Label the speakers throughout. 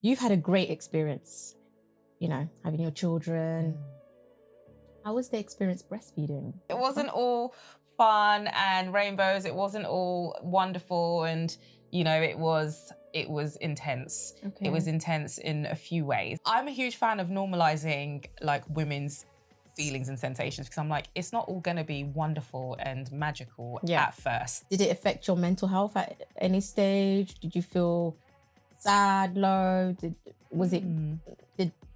Speaker 1: You've had a great experience, having your children. How was the experience breastfeeding?
Speaker 2: It wasn't all fun and rainbows. It wasn't all wonderful, and it was intense. It was intense in a few ways. I'm a huge fan of normalizing like women's feelings and sensations, because I'm like, it's not all going to be wonderful and magical at first.
Speaker 1: Did it affect your mental health at any stage? Did you feel sad, low? Did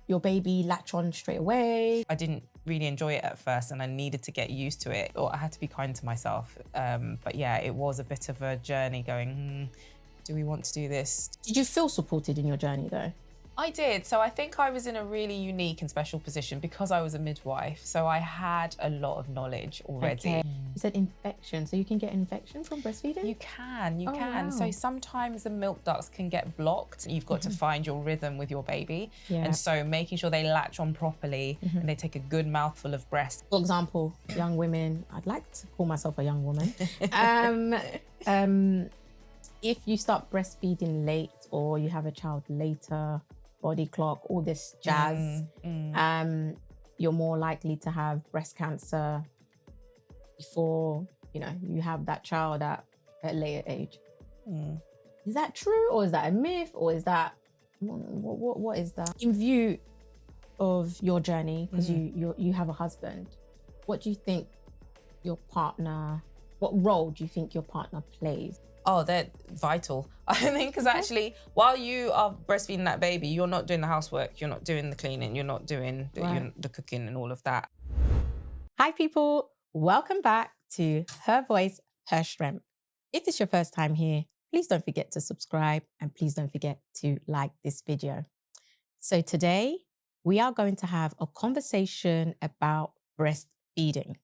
Speaker 1: your baby latch on straight away?
Speaker 2: I didn't really enjoy it at first, and I needed to get used to it, or I had to be kind to myself. But yeah, it was a bit of a journey going, do we want to do this?
Speaker 1: Did you feel supported in your journey though?
Speaker 2: I did. So I think I was in a really unique and special position because I was a midwife. So I had a lot of knowledge already.
Speaker 1: Okay. You said infection, so you can get infection from breastfeeding?
Speaker 2: You can.
Speaker 1: Wow.
Speaker 2: So sometimes the milk ducts can get blocked. You've got to find your rhythm with your baby. And so making sure they latch on properly and they take a good mouthful of breast.
Speaker 1: For example, young women, I'd like to call myself a young woman. If you start breastfeeding late or you have a child later, body clock, all this jazz, you're more likely to have breast cancer before you have that child at a later age. Is that true, or is that a myth, or is that what is that? In view of your journey, because you have a husband, what do you think what role do you think your partner plays?
Speaker 2: Oh, they're vital. I think because actually, while you are breastfeeding that baby, you're not doing the housework, you're not doing the cleaning, you're not doing the cooking and all of that.
Speaker 1: Hi people, welcome back to Her Voice, Her Strength. If it's your first time here, please don't forget to subscribe and please don't forget to like this video. So today, we are going to have a conversation about breastfeeding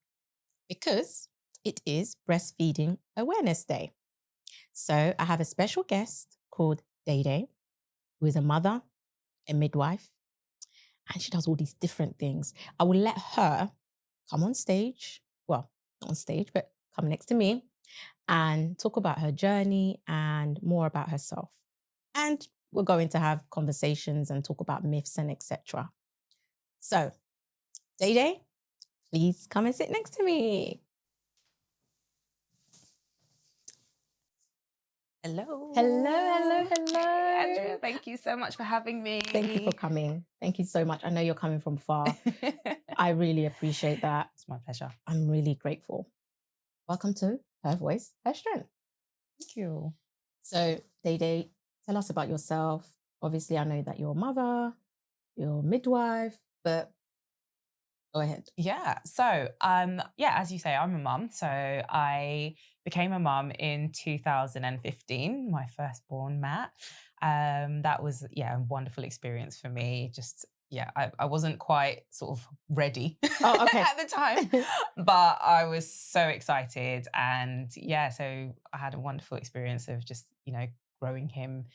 Speaker 1: because it is Breastfeeding Awareness Day. So I have a special guest called Dede, who is a mother, a midwife, and she does all these different things. I will let her come on stage, well, not on stage, but come next to me and talk about her journey and more about herself. And we're going to have conversations and talk about myths and etc. So, Dede, please come and sit next to me.
Speaker 2: Hello.
Speaker 1: Hello.
Speaker 2: Andrea, thank you so much for having me.
Speaker 1: Thank you for coming. Thank you so much. I know you're coming from far. I really appreciate that.
Speaker 2: It's my pleasure.
Speaker 1: I'm really grateful. Welcome to Her Voice, Her Strength.
Speaker 2: Thank you.
Speaker 1: So, Dede, tell us about yourself. Obviously, I know that you're a mother, you're a midwife, but go ahead.
Speaker 2: Yeah. So, as you say, I'm a mum. So I became a mum in 2015, my firstborn, Matt. That was, a wonderful experience for me. Just, I wasn't quite sort of ready at the time, but I was so excited. And so I had a wonderful experience of just, growing him,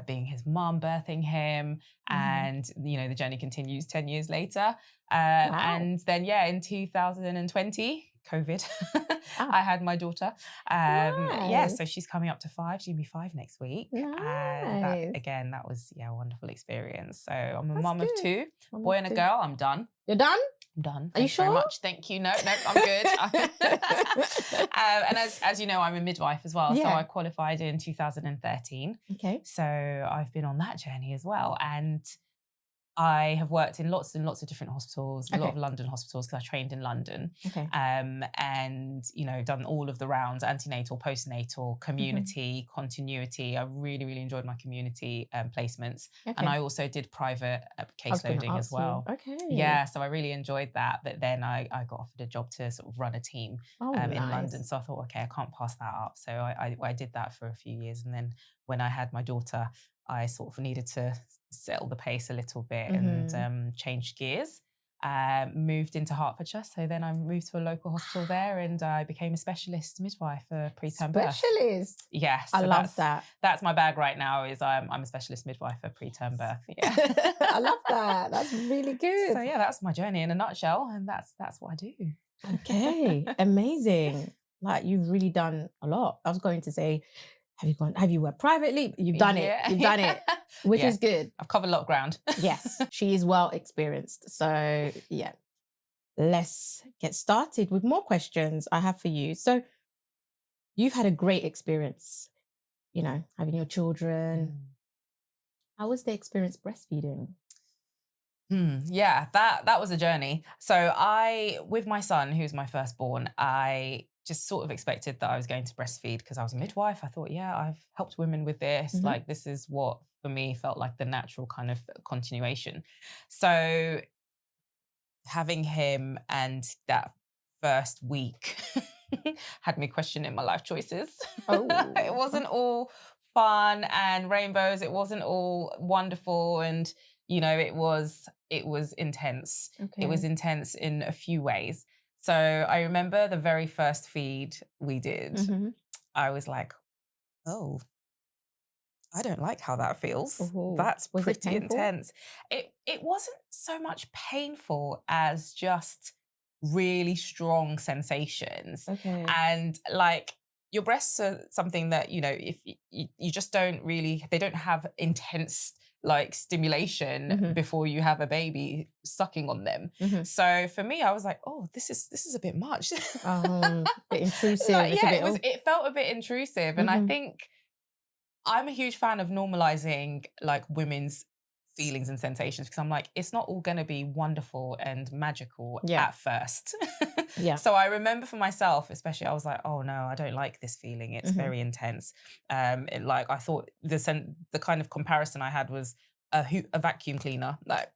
Speaker 2: being his mum, birthing him, and the journey continues 10 years later. And then in 2020, COVID, I had my daughter. So she's coming up to 5. She'll be 5 next week.
Speaker 1: Nice.
Speaker 2: That was a wonderful experience. So I'm a mum of 2, a boy and a girl. I'm done.
Speaker 1: You're done?
Speaker 2: I'm done.
Speaker 1: Are you sure?
Speaker 2: Very much. Thank you. No, I'm good. And as you know, I'm a midwife as well. So I qualified in 2013.
Speaker 1: Okay.
Speaker 2: So I've been on that journey as well. And I have worked in lots and lots of different hospitals, a lot of London hospitals, because I trained in London. And, done all of the rounds, antenatal, postnatal, community, continuity. I really, really enjoyed my community placements. And I also did private caseloading as well. Yeah, so I really enjoyed that. But then I got offered a job to sort of run a team in London. So I thought, okay, I can't pass that up. So I did that for a few years. And then when I had my daughter, I sort of needed to settle the pace a little bit and changed gears. Moved into Hertfordshire. So then I moved to a local hospital there and I became a specialist midwife for preterm birth.
Speaker 1: Specialist?
Speaker 2: Yes.
Speaker 1: I love that.
Speaker 2: That's my bag right now is I'm a specialist midwife for preterm birth. Yeah.
Speaker 1: I love that. That's really good.
Speaker 2: So that's my journey in a nutshell. And that's what I do.
Speaker 1: Okay. Amazing. Like you've really done a lot. I was going to say, Have you worked privately? You've done it. You've done it, which is good.
Speaker 2: I've covered a lot of ground.
Speaker 1: Yes, she is well experienced. So yeah, let's get started with more questions I have for you. So you've had a great experience, having your children. How was the experience breastfeeding?
Speaker 2: Yeah, that was a journey. So with my son, who's my firstborn, I just sort of expected that I was going to breastfeed because I was a midwife. I thought, yeah, I've helped women with this. Like, this is what for me felt like the natural kind of continuation. So having him and that first week had me questioning my life choices. It wasn't all fun and rainbows. It wasn't all wonderful, and it was intense.
Speaker 1: Okay.
Speaker 2: It was intense in a few ways. So I remember the very first feed we did. I was like, oh, I don't like how that feels. That's pretty intense. It wasn't so much painful as just really strong sensations.
Speaker 1: Okay.
Speaker 2: And like, your breasts are something that, if you just don't really, they don't have intense like stimulation before you have a baby sucking on them. So for me, I was like, oh, this is a bit much.
Speaker 1: A bit intrusive.
Speaker 2: It felt a bit intrusive. And I think I'm a huge fan of normalizing like women's feelings and sensations, because I'm like, it's not all going to be wonderful and magical at first. So I remember for myself, especially, I was like, oh no, I don't like this feeling. It's very intense. I thought the kind of comparison I had was a vacuum cleaner, like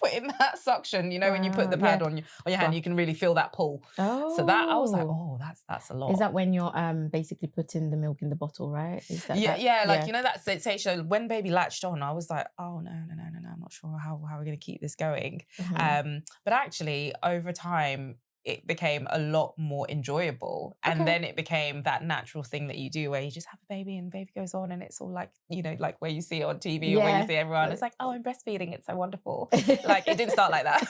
Speaker 2: putting that suction, when you put the pad on your hand, you can really feel that pull. So that I was like, oh, that's a lot.
Speaker 1: Is that when you're basically putting the milk in the bottle, right? Is that
Speaker 2: that sensation when baby latched on? I was like, oh no, I'm not sure how we're going to keep this going. But actually, over time, it became a lot more enjoyable. And then it became that natural thing that you do where you just have a baby and the baby goes on, and it's all like, like where you see it on TV or where you see everyone, it's like, oh, I'm breastfeeding, it's so wonderful. Like, it didn't start like that.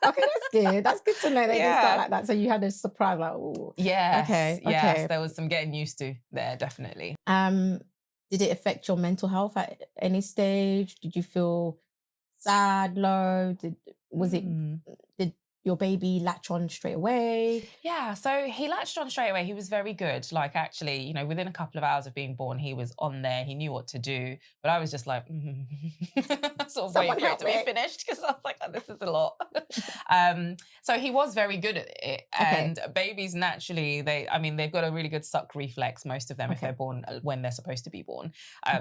Speaker 1: Okay, that's good. That's good to know they didn't start like that. So you had a surprise, like, oh.
Speaker 2: Yes. Yes, there was some getting used to there, definitely.
Speaker 1: Did it affect your mental health at any stage? Did you feel sad, low? Did your baby latch on straight away?
Speaker 2: Yeah, so he latched on straight away. He was very good. Like, actually, within a couple of hours of being born, he was on there. He knew what to do. But I was just like, sort of waiting for it to be finished, because I was like, oh, this is a lot. So he was very good at it. And babies naturally, they've got a really good suck reflex, most of them, if they're born when they're supposed to be born.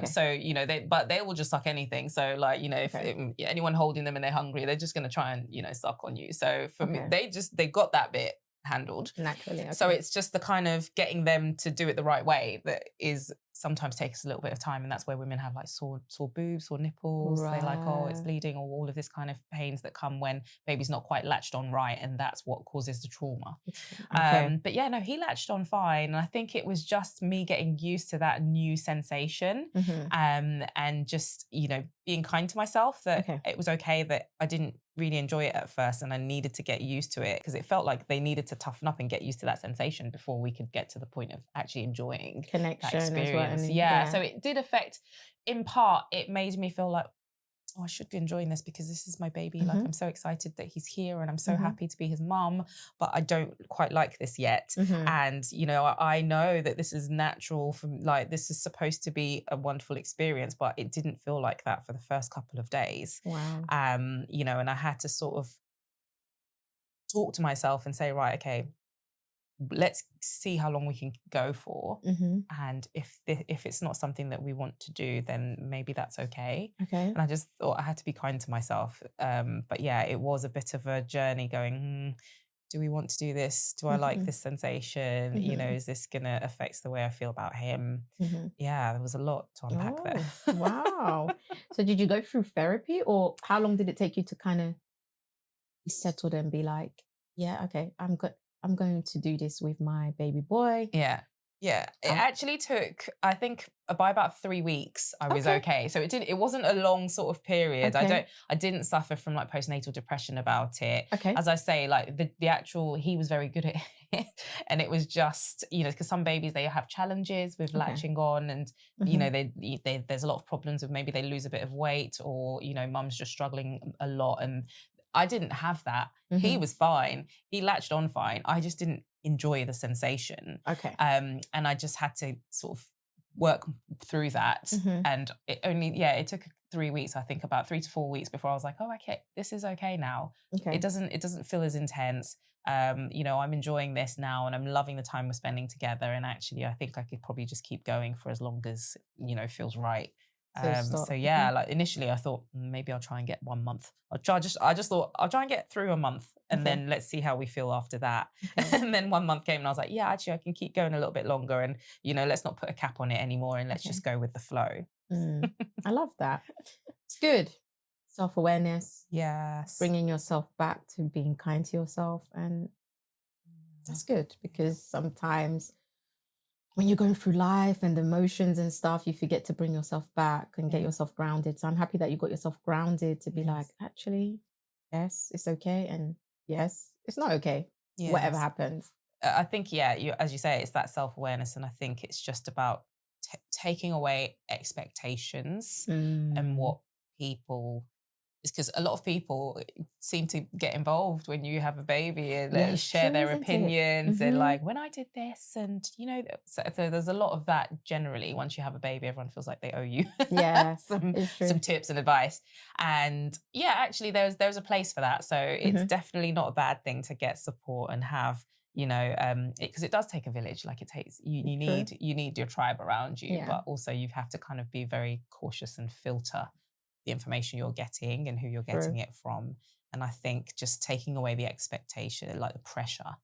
Speaker 2: So, they will just suck anything. So like, if anyone holding them and they're hungry, they're just going to try and, suck on you. So for me, they got that bit handled
Speaker 1: naturally.
Speaker 2: So it's just the kind of getting them to do it the right way that is sometimes takes a little bit of time, and that's where women have like sore boobs or nipples. They're like, oh, it's bleeding, or all of this kind of pains that come when baby's not quite latched on right, and that's what causes the trauma. But yeah, no, he latched on fine, and I think it was just me getting used to that new sensation, and just being kind to myself that it was okay that I didn't really enjoy it at first, and I needed to get used to it, because it felt like they needed to toughen up and get used to that sensation before we could get to the point of actually enjoying
Speaker 1: connection
Speaker 2: that experience. So it did affect, in part, it made me feel like, oh, I should be enjoying this because this is my baby. Like, I'm so excited that he's here, and I'm so happy to be his mum, but I don't quite like this yet. And, I know that this is natural, this is supposed to be a wonderful experience, but it didn't feel like that for the first couple of days.
Speaker 1: Wow.
Speaker 2: And I had to sort of talk to myself and say, right, okay, let's see how long we can go for. And if it's not something that we want to do, then maybe that's okay. And I just thought I had to be kind to myself. But yeah, it was a bit of a journey going, do we want to do this? Do I like this sensation? Is this going to affect the way I feel about him? Yeah, there was a lot to unpack there.
Speaker 1: Wow. So did you go through therapy, or how long did it take you to kind of be settled and be like, yeah, okay, I'm going to do this with my baby boy?
Speaker 2: Yeah. Yeah, it actually took, I think, by about 3 weeks, I was okay. So it wasn't a long sort of period. I didn't suffer from like postnatal depression about it. As I say, like the actual, he was very good at it. And it was just, you know, because some babies, they have challenges with latching on, and, you know, there's a lot of problems with, maybe they lose a bit of weight, or, you know, mum's just struggling a lot. And I didn't have that. He was fine. He latched on fine. I just didn't enjoy the sensation. And I just had to sort of work through that. And it took 3 weeks, I think about 3 to 4 weeks before I was like, oh, okay, this is okay now. It doesn't feel as intense. You know, I'm enjoying this now, and I'm loving the time we're spending together. And actually, I think I could probably just keep going for as long as, you know, feels right. So yeah, like initially I thought maybe I'll try and get 1 month. I just thought I'll try and get through a month, and then let's see how we feel after that. And then 1 month came, and I was like, yeah, actually I can keep going a little bit longer, and, you know, let's not put a cap on it anymore, and let's just go with the flow.
Speaker 1: I love that. It's good. Self-awareness.
Speaker 2: Yes.
Speaker 1: Bringing yourself back to being kind to yourself, and that's good, because sometimes when you're going through life and the emotions and stuff, you forget to bring yourself back and get yourself grounded. So I'm happy that you got yourself grounded to be like, actually, yes, it's okay. And yes, it's not okay. Whatever happens.
Speaker 2: I think, as you say, it's that self-awareness. And I think it's just about taking away expectations and what people, it's because a lot of people seem to get involved when you have a baby, and share their opinions and like, when I did this, and, you know, so there's a lot of that generally. Once you have a baby, everyone feels like they owe you some tips and advice. And yeah, actually there's a place for that. So it's definitely not a bad thing to get support and have, you know, because it does take a village. Like, it takes, you need your tribe around you, but also you have to kind of be very cautious and filter the information you're getting and who you're getting it from. And I think just taking away the expectation, like the pressure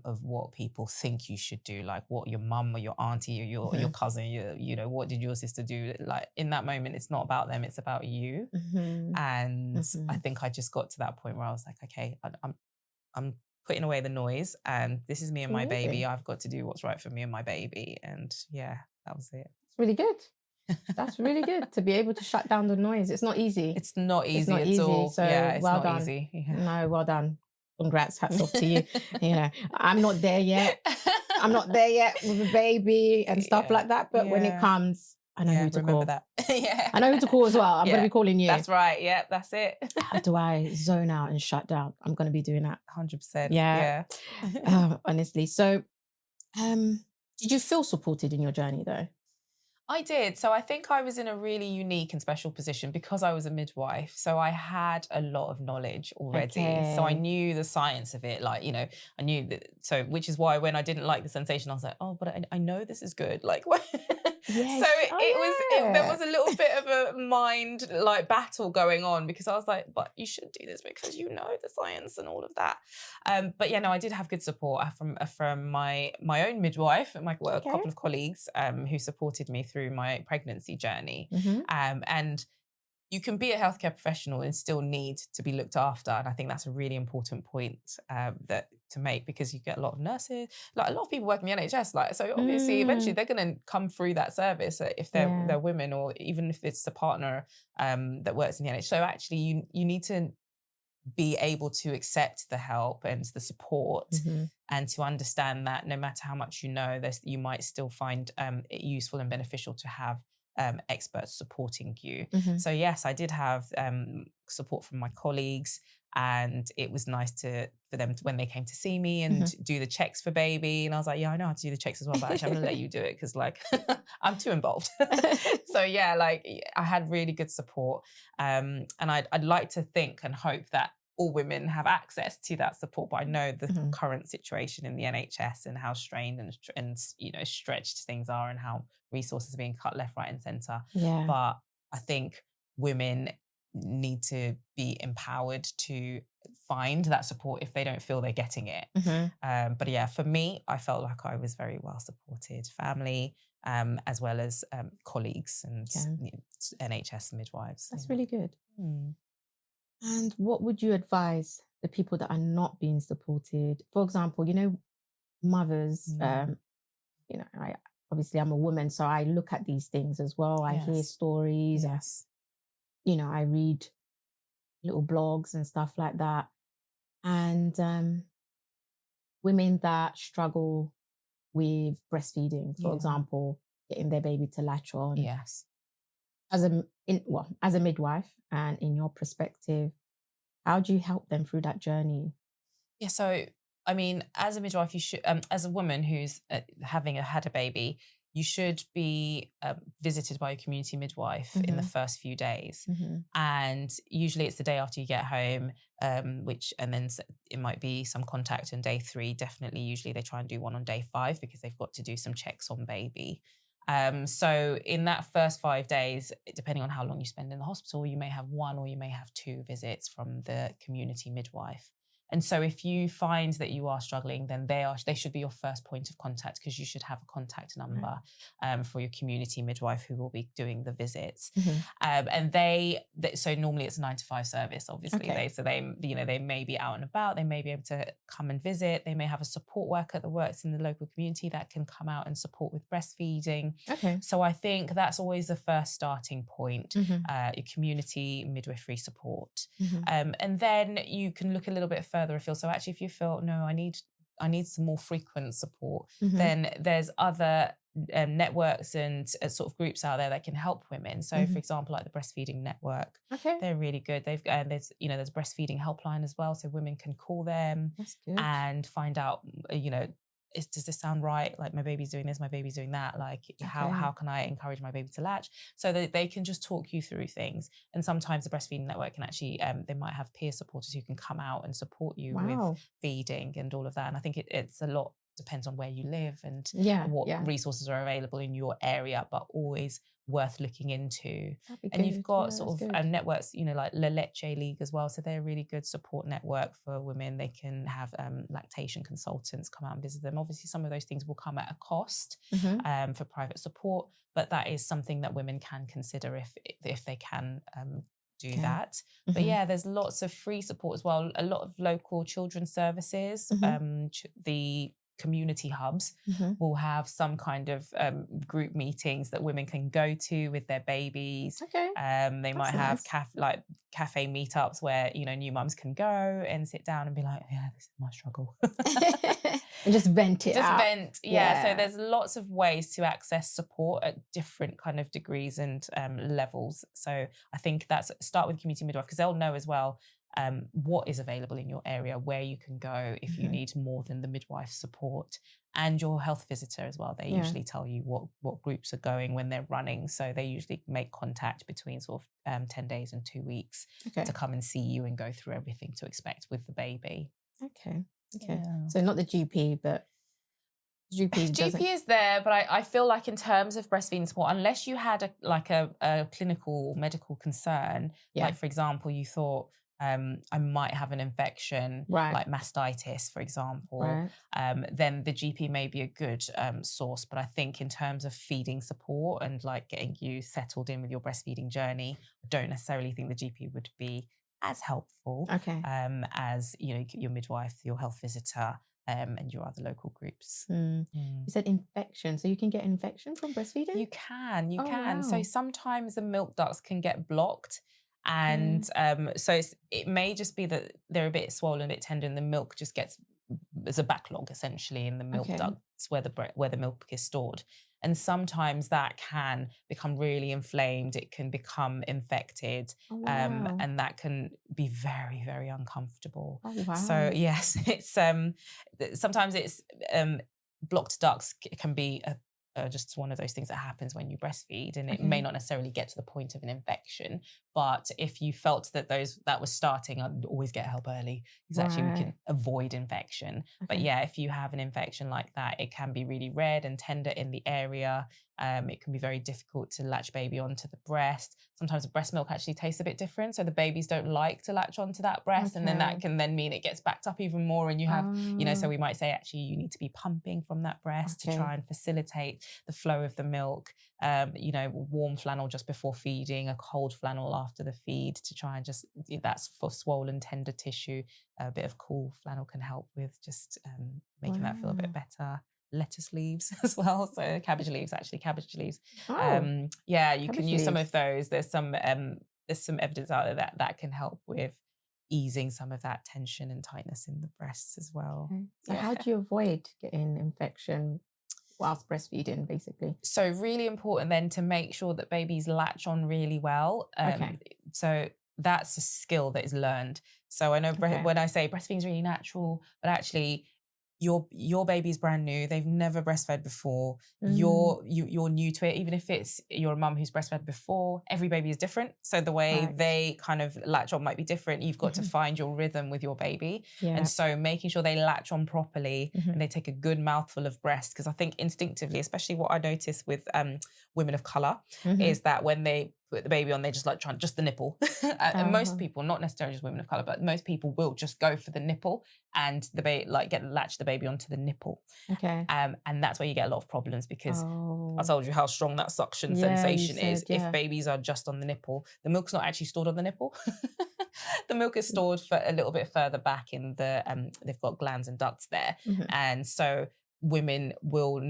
Speaker 2: of what people think you should do, like what your mum or your auntie or your cousin, you know, what did your sister do? Like, in that moment, it's not about them, it's about you. And I think I just got to that point where I was like, okay, I'm putting away the noise, and this is me and my baby. I've got to do what's right for me and my baby. And yeah, that was it.
Speaker 1: It's really good. That's really good to be able to shut down the noise. It's not easy.
Speaker 2: It's not easy at all.
Speaker 1: So
Speaker 2: it's
Speaker 1: well
Speaker 2: not
Speaker 1: done.
Speaker 2: easy.
Speaker 1: No, well done. Congrats, hats off to you. You know, I'm not there yet. I'm not there yet with a baby and stuff like that. But when it comes, I know who to call.
Speaker 2: That.
Speaker 1: I know who to call as well. I'm going to be calling you.
Speaker 2: That's right. Yeah, that's it.
Speaker 1: How do I zone out and shut down? I'm going to be doing that.
Speaker 2: 100%.
Speaker 1: Yeah. Honestly. So, did you feel supported in your journey though?
Speaker 2: I did. So I think I was in a really unique and special position because I was a midwife. So I had a lot of knowledge already. So I knew the science of it. Like, you know, I knew that. So, which is why when I didn't like the sensation, I was like, oh, but I know this is good. Like,
Speaker 1: yes.
Speaker 2: There was a little bit of a mind like battle going on, because I was like, but you should do this because you know the science and all of that. But yeah, no, I did have good support from my own midwife and a couple of colleagues who supported me through my pregnancy journey. And you can be a healthcare professional and still need to be looked after. And I think that's a really important point that to make, because you get a lot of nurses, like a lot of people work in the NHS. Like, so obviously, eventually they're going to come through that service if they're women, or even if it's a partner that works in the NHS. So actually, you need to be able to accept the help and the support, and to understand that no matter how much you know, you might still find it useful and beneficial to have experts supporting you. So yes, I did have support from my colleagues, and it was nice for them when they came to see me and do the checks for baby. And I was like, yeah, I know how to do the checks as well, but actually I'm gonna let you do it because like I'm too involved. So yeah, like I had really good support, and I'd like to think and hope that all women have access to that support. But I know the current situation in the NHS and how strained and you know, stretched things are, and how resources are being cut left, right, and centre. But I think women need to be empowered to find that support if they don't feel they're getting it. But yeah, for me, I felt like I was very well supported, family, as well as colleagues and NHS midwives.
Speaker 1: That's really good. And what would you advise the people that are not being supported? For example, you know, mothers, you you know, obviously I'm a woman, so I look at these things as well. I hear stories.
Speaker 2: Yes.
Speaker 1: You know, I read little blogs and stuff like that. And women that struggle with breastfeeding, for example, getting their baby to latch on.
Speaker 2: Yes.
Speaker 1: As a midwife, and in your perspective, how do you help them through that journey?
Speaker 2: Yeah, so I mean, as a midwife, you should, as a woman who's had a baby, you should be visited by a community midwife in the first few days, and usually it's the day after you get home, and then it might be some contact on day 3. Definitely, usually they try and do one on day 5 because they've got to do some checks on baby. So in that first 5 days, depending on how long you spend in the hospital, you may have 1 or you may have 2 visits from the community midwife. And so if you find that you are struggling, then they should be your first point of contact, because you should have a contact number for your community midwife who will be doing the visits. And so normally it's a 9 to 5 service, obviously. They may be out and about, they may be able to come and visit. They may have a support worker that works in the local community that can come out and support with breastfeeding. So I think that's always the first starting point, your community midwifery support. And then you can look a little bit further afield. So actually, if you feel, no, I need some more frequent support, then there's other networks and sort of groups out there that can help women. So for example, like the Breastfeeding Network, they're really good. There's breastfeeding helpline as well, so women can call them and find out, does this sound right? Like, my baby's doing this, my baby's doing that. Like, how can I encourage my baby to latch? So that they can just talk you through things. And sometimes the Breastfeeding Network can actually, they might have peer supporters who can come out and support you with feeding and all of that. And I think it's a lot, depends on where you live and what resources are available in your area, but always worth looking into. And you've got sort of networks, like La Leche League as well. So they're a really good support network for women. They can have lactation consultants come out and visit them. Obviously, some of those things will come at a cost for private support, but that is something that women can consider if they can do that. But yeah, there's lots of free support as well. A lot of local children's services, the community hubs will have some kind of group meetings that women can go to with their babies. They might have cafe meetups where new mums can go and sit down and be like, yeah, this is my struggle.
Speaker 1: And just vent it out.
Speaker 2: So there's lots of ways to access support at different kind of degrees and levels. So I think start with community midwife, because they'll know as well what is available in your area, where you can go if you need more than the midwife support, and your health visitor as well. They usually tell you what groups are going when they're running. So they usually make contact between sort of 10 days and 2 weeks to come and see you and go through everything to expect with the baby. So not the GP, but GP is there, but I feel like in terms of breastfeeding support, unless you had a clinical medical concern, like for example, you thought, I might have an infection, like mastitis, for example, then the GP may be a good source. But I think in terms of feeding support and like getting you settled in with your breastfeeding journey, I don't necessarily think the GP would be as helpful as your midwife, your health visitor, and your other local groups.
Speaker 1: You said infection, so you can get infection from breastfeeding?
Speaker 2: You can. Wow. So sometimes the milk ducts can get blocked. And so it may just be that they're a bit swollen, a bit tender, and the milk just there's a backlog essentially in the milk ducts where the milk is stored. And sometimes that can become really inflamed. It can become infected, and that can be very, very uncomfortable. So yes, it's sometimes it's blocked ducts can be just one of those things that happens when you breastfeed, and it may not necessarily get to the point of an infection. But if you felt that that was starting, I'd always get help early, because actually we can avoid infection. But yeah, if you have an infection like that, it can be really red and tender in the area. It can be very difficult to latch baby onto the breast. Sometimes the breast milk actually tastes a bit different, so the babies don't like to latch onto that breast, and then that can then mean it gets backed up even more, and you have, so we might say actually you need to be pumping from that breast to try and facilitate the flow of the milk. Warm flannel just before feeding, a cold flannel after the feed to try and that's for swollen tender tissue. A bit of cool flannel can help with just making that feel a bit better. lettuce leaves as well. So cabbage leaves.
Speaker 1: Oh,
Speaker 2: Yeah, you can
Speaker 1: cabbage
Speaker 2: use some
Speaker 1: leaves.
Speaker 2: of those. There's some evidence out there that can help with easing some of that tension and tightness in the breasts as well.
Speaker 1: Okay. So
Speaker 2: Yeah.
Speaker 1: how do you avoid getting infection whilst breastfeeding, basically?
Speaker 2: So really important then to make sure that babies latch on really well.
Speaker 1: Okay.
Speaker 2: So that's a skill that is learned. So I know when I say breastfeeding is really natural, but actually your baby's brand new. They've never breastfed before. You're new to it. Even if you're a mum who's breastfed before, every baby is different. So the way they kind of latch on might be different. You've got to find your rhythm with your baby.
Speaker 1: Yeah.
Speaker 2: And so making sure they latch on properly and they take a good mouthful of breast. Because I think instinctively, especially what I notice with women of colour, is that when they put the baby on, they just like trying just the nipple. And most people, not necessarily just women of colour, but most people will just go for the nipple and the baby latch the baby onto the nipple.
Speaker 1: Okay.
Speaker 2: And that's where you get a lot of problems because I told you how strong that suction sensation is. If babies are just on the nipple, the milk's not actually stored on the nipple. The milk is stored for a little bit further back in the they've got glands and ducts there. And so women will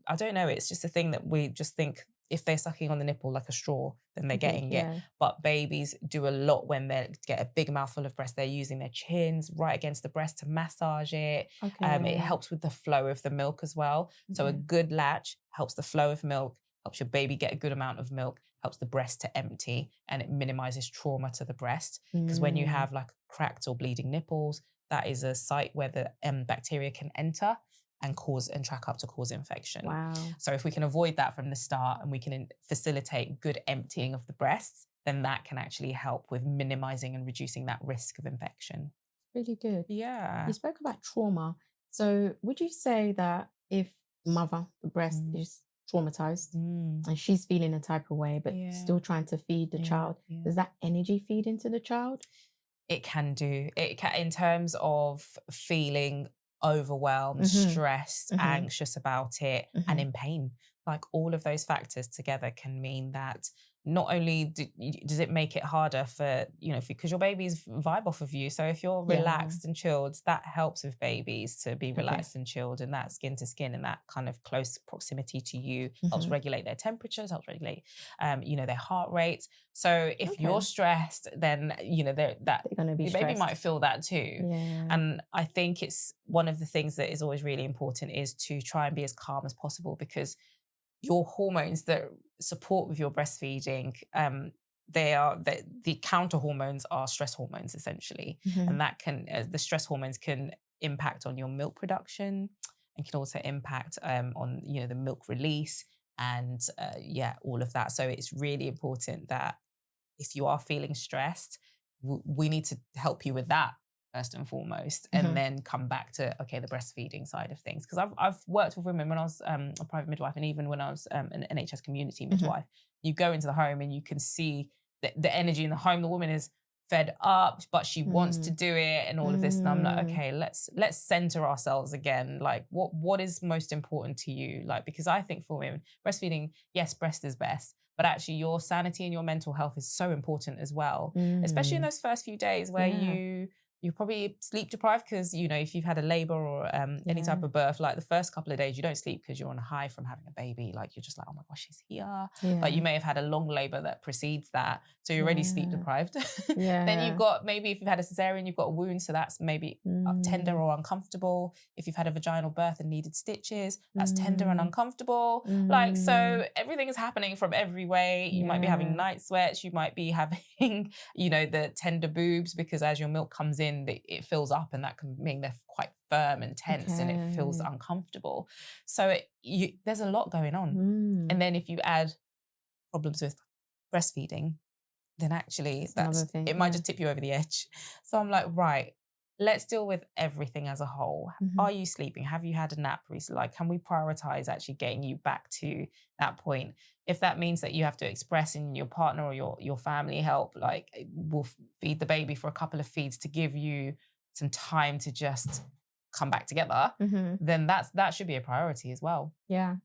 Speaker 2: I don't know, it's just a thing that we just think if they're sucking on the nipple like a straw, then they're getting it. But babies do a lot when they get a big mouthful of breast. They're using their chins right against the breast to massage it. It helps with the flow of the milk as well. So a good latch helps the flow of milk, helps your baby get a good amount of milk, helps the breast to empty, and it minimizes trauma to the breast. Because when you have like cracked or bleeding nipples, that is a site where the bacteria can enter and track up to cause infection.
Speaker 1: Wow.
Speaker 2: So if we can avoid that from the start and we can facilitate good emptying of the breasts, then that can actually help with minimizing and reducing that risk of infection.
Speaker 1: Really good.
Speaker 2: Yeah.
Speaker 1: You spoke about trauma. So would you say that if the breast is traumatized and she's feeling a type of way, but still trying to feed the child, does that energy feed into the child?
Speaker 2: It can do. It can, in terms of feeling overwhelmed, stressed, anxious about it, and in pain. Like all of those factors together can mean that not only does it make it harder for, because your babies vibe off of you. So if you're relaxed and chilled, that helps with babies to be relaxed and chilled, and that skin to skin and that kind of close proximity to you helps regulate their temperatures, helps regulate, their heart rate. So if you're stressed, then, they're going to be your baby might feel that too.
Speaker 1: Yeah.
Speaker 2: And I think it's one of the things that is always really important is to try and be as calm as possible, because your hormones that support with your breastfeeding, the counter hormones are stress hormones essentially, and that can the stress hormones can impact on your milk production and can also impact on the milk release and all of that. So it's really important that if you are feeling stressed, we need to help you with that first and foremost, and then come back to, the breastfeeding side of things. Because I've worked with women when I was a private midwife, and even when I was an NHS community midwife, you go into the home and you can see the energy in the home. The woman is fed up, but she wants to do it and all of this. And I'm like, okay, let's center ourselves again. Like what is most important to you? Like, because I think for women, breastfeeding, yes, breast is best, but actually your sanity and your mental health is so important as well, especially in those first few days where you're probably sleep deprived because, if you've had a labor or any type of birth, like the first couple of days, you don't sleep because you're on a high from having a baby. Like you're just like, oh my gosh, she's here. But you may have had a long labor that precedes that. So you're already sleep deprived. Then you've got, maybe if you've had a cesarean, you've got a wound. So that's maybe tender or uncomfortable. If you've had a vaginal birth and needed stitches, that's tender and uncomfortable. Like, so everything is happening from every way. You might be having night sweats. You might be having, the tender boobs, because as your milk comes in, it fills up, and that can mean they're quite firm and tense and it feels uncomfortable. So there's a lot going on. And then if you add problems with breastfeeding, then actually it might just tip you over the edge. So I'm like, right, let's deal with everything as a whole. Are you sleeping? Have you had a nap recently? Like, can we prioritize actually getting you back to that point? If that means that you have to express in your partner or your family help, like we'll feed the baby for a couple of feeds to give you some time to just come back together, then that should be a priority as well.
Speaker 1: Yeah.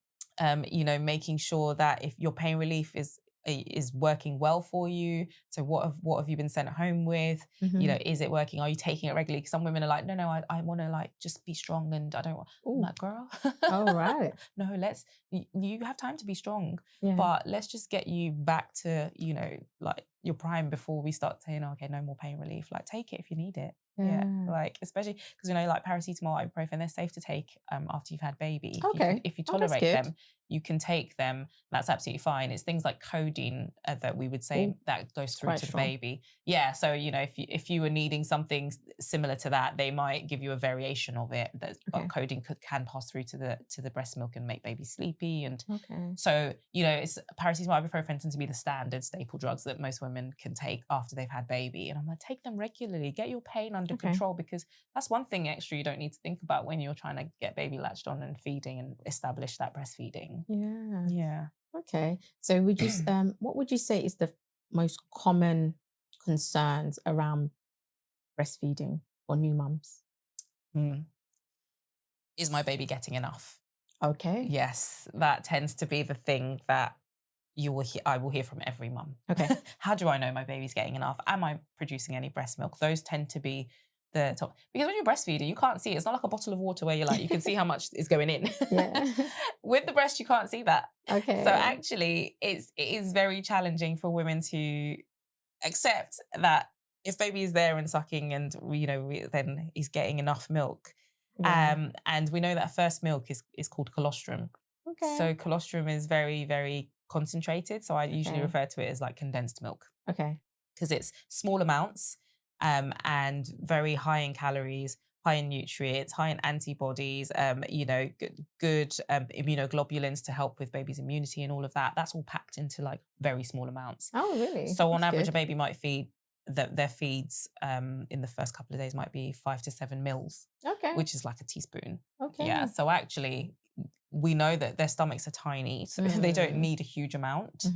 Speaker 2: Making sure that if your pain relief is is working well for you. So what have you been sent home with? You know, is it working? Are you taking it regularly? Because some women are like, no, I want to like just be strong and I don't want. I'm like, girl,
Speaker 1: oh right,
Speaker 2: no, you have time to be strong,
Speaker 1: yeah.
Speaker 2: but let's just get you back to, you know, like your prime before we start saying, oh, okay, no more pain relief. Like, take it if you need it. Yeah, like especially because, you know, like paracetamol, ibuprofen, they're safe to take after you've had baby.
Speaker 1: Okay,
Speaker 2: if you tolerate them, you can take them. That's absolutely fine. It's things like codeine that we would say that goes through to the baby. Yeah, so you know, if you were needing something similar to that, they might give you a variation of it. But codeine can pass through to the breast milk and make baby sleepy. And so, you know, it's paracetamol, ibuprofen tend to be the standard staple drugs that most women can take after they've had baby. And I'm like, take them regularly. Get your pain under control, because that's one thing extra you don't need to think about when you're trying to get baby latched on and feeding and establish that breastfeeding. Yeah.
Speaker 1: Okay. So would you what would you say is the most common concerns around breastfeeding for new mums?
Speaker 2: Is my baby getting enough?
Speaker 1: Okay.
Speaker 2: Yes, that tends to be the thing that I will hear from every mum.
Speaker 1: Okay.
Speaker 2: How do I know my baby's getting enough? Am I producing any breast milk? Those tend to be the top, because when you're breastfeeding, you can't see it. It's not like a bottle of water where you're like, you can see how much is going in. With the breast, you can't see that.
Speaker 1: Okay.
Speaker 2: So actually, it is very challenging for women to accept that if baby is there and sucking and, you know, then he's getting enough milk. And we know that first milk is called colostrum. So colostrum is very, very concentrated. So I usually refer to it as like condensed milk. Because it's small amounts and very high in calories, high in nutrients, high in antibodies, you know, good immunoglobulins to help with baby's immunity and all of that. That's all packed into like very small amounts.
Speaker 1: Oh, really?
Speaker 2: So on average, a baby might feed their feeds in the first couple of days might be 5 to 7 mils, which is like a teaspoon. Yeah. So actually, we know that their stomachs are tiny, so they don't need a huge amount.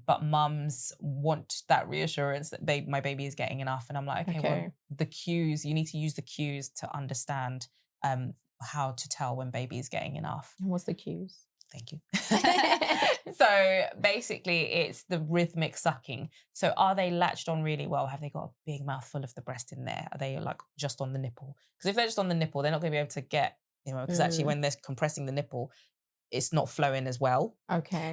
Speaker 2: But mums want that reassurance that my baby is getting enough. And I'm like, okay, well, the cues, you need to use the cues to understand how to tell when baby is getting enough.
Speaker 1: And what's the cues?
Speaker 2: Thank you. So basically, it's the rhythmic sucking. So are they latched on really well? Have they got a big mouthful of the breast in there? Are they like just on the nipple? Because if they're just on the nipple, they're not going to be able to get, you know, because actually when they're compressing the nipple, it's not flowing as well.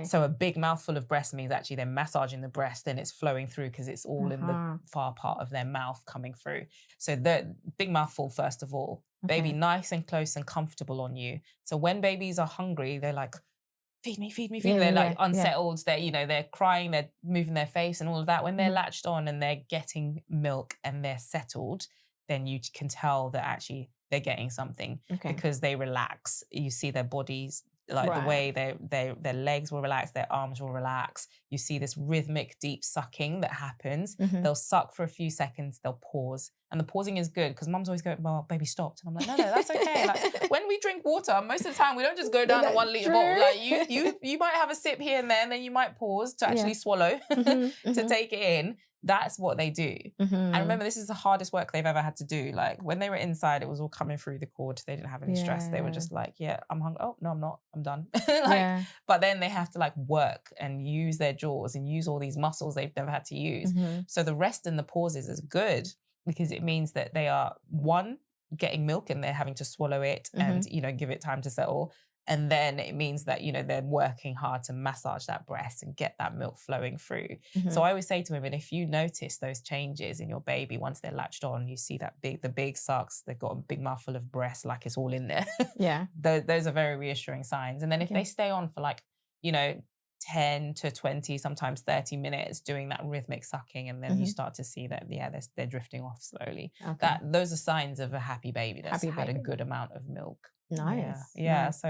Speaker 2: So a big mouthful of breast means actually they're massaging the breast and it's flowing through because it's all in the far part of their mouth coming through. So the big mouthful, first of all, baby nice and close and comfortable on you. So when babies are hungry, they're like, feed me, feed me, feed me. They're like unsettled. They're, you know, they're crying, they're moving their face and all of that. When they're latched on and they're getting milk and they're settled, then you can tell that actually they're getting something because they relax. You see their bodies, like the way their legs will relax, their arms will relax. You see this rhythmic, deep sucking that happens. They'll suck for a few seconds, they'll pause. And the pausing is good because mums always go, well, baby stopped. And I'm like, no, that's okay. Like when we drink water, most of the time we don't just go down a 1 litre bottle. Like you might have a sip here and there, and then you might pause to actually swallow to take it in. That's what they do. And remember, this is the hardest work they've ever had to do. Like when they were inside, it was all coming through the cord. They didn't have any stress. They were just like, yeah, I'm hungry. Oh, no, I'm not. I'm done. But then they have to like work and use their jaws and use all these muscles they've never had to use. So the rest and the pauses is good because it means that they are, one, getting milk and they're having to swallow it and, you know, give it time to settle. And then it means that, you know, they're working hard to massage that breast and get that milk flowing through. So I always say to women, if you notice those changes in your baby once they're latched on, you see that the big sucks, they've got a big mouthful of breast, like it's all in there. Those are very reassuring signs. And then if they stay on for like, you know, 10 to 20, sometimes 30 minutes doing that rhythmic sucking, and then you start to see that, they're drifting off slowly. Those are signs of a happy baby that's had a good amount of milk.
Speaker 1: Nice.
Speaker 2: Nice. So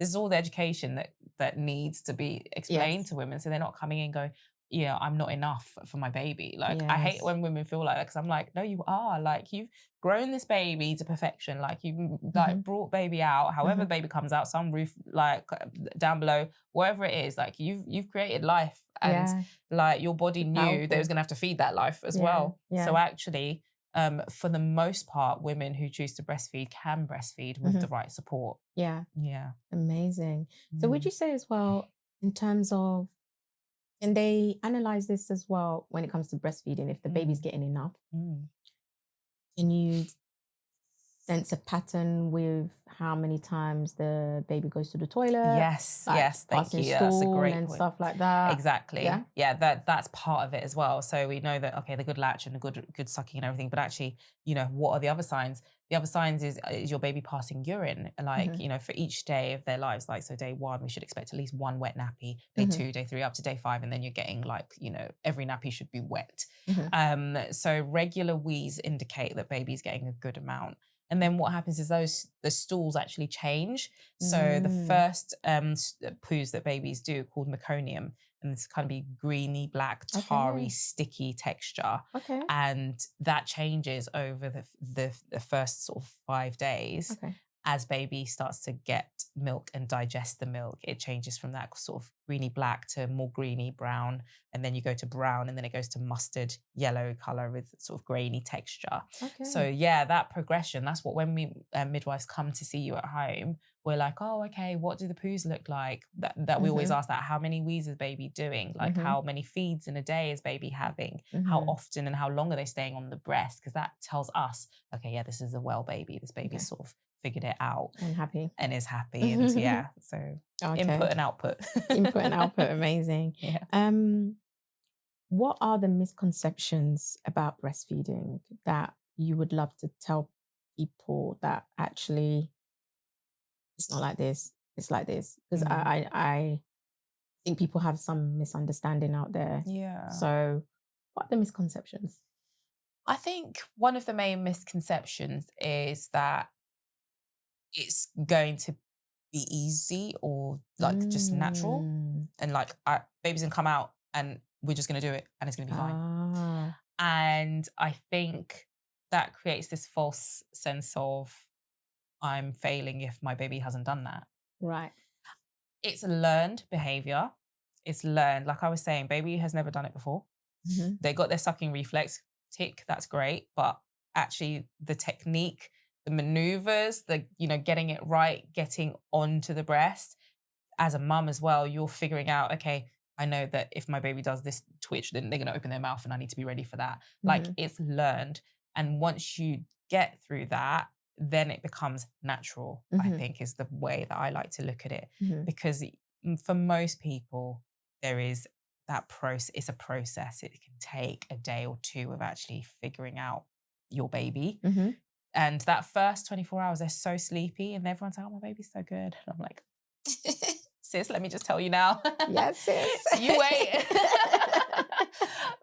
Speaker 2: this is all the education that needs to be explained to women, so they're not coming in going, yeah, I'm not enough for my baby. Like I hate when women feel like that, because I'm like, no, you are. Like you've grown this baby to perfection. Like you've like brought baby out, however the baby comes out, some roof like down below, wherever it is, like you've created life, and like your body knew they was gonna have to feed that life as well. So actually, for the most part, women who choose to breastfeed can breastfeed with the right support.
Speaker 1: Amazing. So would you say as well, in terms of And they analyze this as well when it comes to breastfeeding. If the baby's getting enough, can you sense a pattern with how many times the baby goes to the toilet?
Speaker 2: Yes,
Speaker 1: like
Speaker 2: yes, thank
Speaker 1: passing
Speaker 2: you. That's a
Speaker 1: stool
Speaker 2: great
Speaker 1: and
Speaker 2: point.
Speaker 1: stuff like that.
Speaker 2: Exactly. Yeah, that's part of it as well. So we know that, okay, the good latch and the good sucking and everything, but actually, you know, what are the other signs? The other signs is your baby passing urine, like, you know, for each day of their lives. Like, so day 1, we should expect at least 1 wet nappy, day 2, day 3, up to day 5, and then you're getting, like, you know, every nappy should be wet. So regular wheeze indicate that baby's getting a good amount. And then what happens is the stools actually change. So the first poos that babies do, called meconium, and it's kind of be greeny, black, tarry, sticky texture. And that changes over the first sort of 5 days. As baby starts to get milk and digest the milk, it changes from that sort of greeny black to more greeny brown, and then you go to brown, and then it goes to mustard yellow color with sort of grainy texture. So yeah, that progression, that's what, when we midwives come to see you at home, we're like, oh, okay, what do the poos look like? That we always ask that. How many wheezes is baby doing? Like, how many feeds in a day is baby having? How often and how long are they staying on the breast? Because that tells us, okay, yeah, this is a well baby. This baby's sort of figured it out
Speaker 1: and happy
Speaker 2: and is happy. And yeah, so input and output.
Speaker 1: Input and output, amazing. What are the misconceptions about breastfeeding that you would love to tell people that actually it's not like this, it's like this? Because I think people have some misunderstanding out there. So what are the misconceptions?
Speaker 2: I think one of the main misconceptions is that it's going to be easy or like just natural, and like baby's gonna come out and we're just gonna do it and it's gonna be fine. And I think that creates this false sense of, I'm failing if my baby hasn't done that.
Speaker 1: Right.
Speaker 2: It's a learned behavior. It's learned. Like I was saying, baby has never done it before. They got their sucking reflex, tick, that's great. But actually the technique, the maneuvers, you know, getting it right, getting onto the breast, as a mum as well, you're figuring out, okay, I know that if my baby does this twitch, then they're going to open their mouth and I need to be ready for that. Like, it's learned. And once you get through that, then it becomes natural, I think, is the way that I like to look at it. Because for most people, there is that process. It's a process. It can take a day or 2 of actually figuring out your baby. And that first 24 hours, they're so sleepy and everyone's like, oh, my baby's so good. And I'm like, sis, let me just tell you now.
Speaker 1: Yes, sis.
Speaker 2: You wait.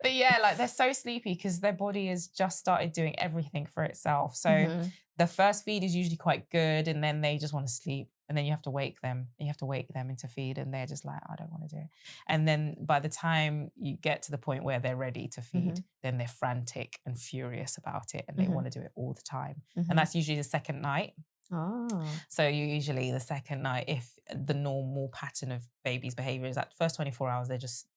Speaker 2: But yeah, like, they're so sleepy because their body has just started doing everything for itself. So the first feed is usually quite good, and then they just want to sleep. And then you have to wake them. You have to wake them into feed, and they're just like, I don't want to do it. And then by the time you get to the point where they're ready to feed, then they're frantic and furious about it, and they want to do it all the time. And that's usually the second night. So usually the second night, if the normal pattern of baby's behavior is that the first 24 hours, they're just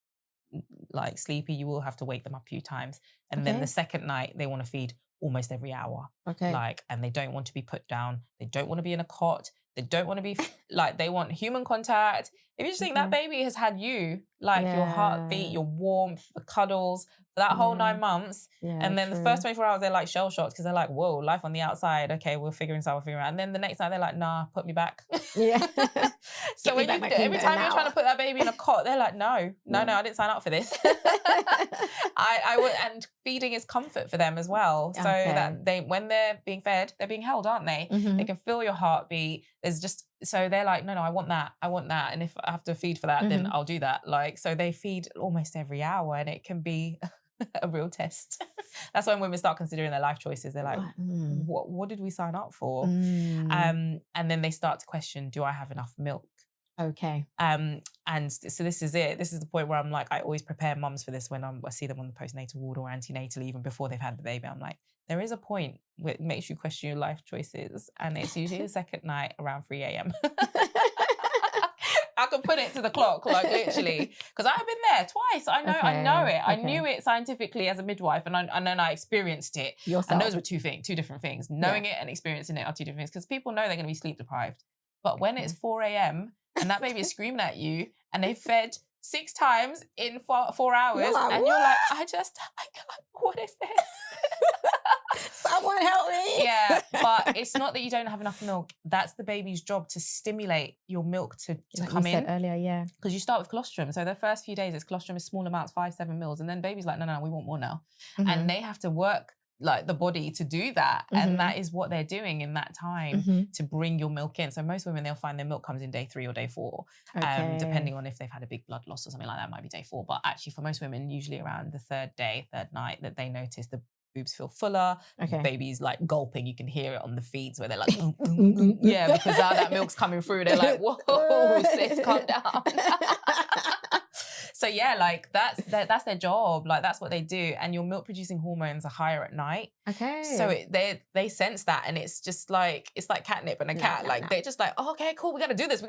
Speaker 2: like sleepy, you will have to wake them up a few times. And then the second night, they want to feed almost every hour. Like, and they don't want to be put down. They don't want to be in a cot. They don't want to be like, they want human contact. If you just think that baby has had you, like your heartbeat, your warmth, the cuddles, for that whole 9 months. And then the first 24 hours, they're like shell shocked because they're like, whoa, life on the outside. Okay, we're figuring this out, we're figuring it out. And then the next night, they're like, nah, put me back. So when you, every time you're trying to put that baby in a cot, they're like, no, I didn't sign up for this. I would, and feeding is comfort for them as well. So that when they're being fed, they're being held, aren't they? They can feel your heartbeat. There's just, so they're like, no, I want that. And if I have to feed for that, then I'll do that. Like, so they feed almost every hour, and it can be a real test. That's when women start considering their life choices. They're like, what did we sign up for? And then they start to question, do I have enough milk? And so this is it. This is the point where I'm like, I always prepare mums for this when I see them on the postnatal ward or antenatal, even before they've had the baby. I'm like, there is a point where it makes you question your life choices. And it's usually the second night around 3 a.m. I can put it to the clock, like, literally, because I've been there twice. I know it. I knew it scientifically as a midwife, and then I experienced it. And those were two different things. Knowing it and experiencing it are 2 different things, because people know they're going to be sleep deprived. But when it's 4 a.m. and that baby is screaming at you, and they fed 6 times in 4 hours.
Speaker 1: You're like,
Speaker 2: and you're like, I can't, what is this?
Speaker 1: Someone help me.
Speaker 2: Yeah, but it's not that you don't have enough milk. That's the baby's job, to stimulate your milk to
Speaker 1: Like
Speaker 2: come
Speaker 1: you said
Speaker 2: in.
Speaker 1: earlier, yeah.
Speaker 2: Because you start with colostrum. So the first few days, it's colostrum is small amounts, 5-7 mils. And then baby's like, no, we want more now. And they have to work like the body to do that. And that is what they're doing in that time to bring your milk in. So most women, they'll find their milk comes in day 3 or day 4, depending on if they've had a big blood loss or something like that. It might be day 4. But actually for most women, usually around the 3rd day, 3rd night, that they notice the boobs feel fuller. Baby's like gulping. You can hear it on the feeds where they're like, yeah, because now that milk's coming through. They're like, whoa, sis, calm down. So yeah, like that's their job. Like that's what they do. And your milk producing hormones are higher at night. So they sense that, and it's just like, it's like catnip and a cat. They're just like, oh, okay, cool, we got to do this.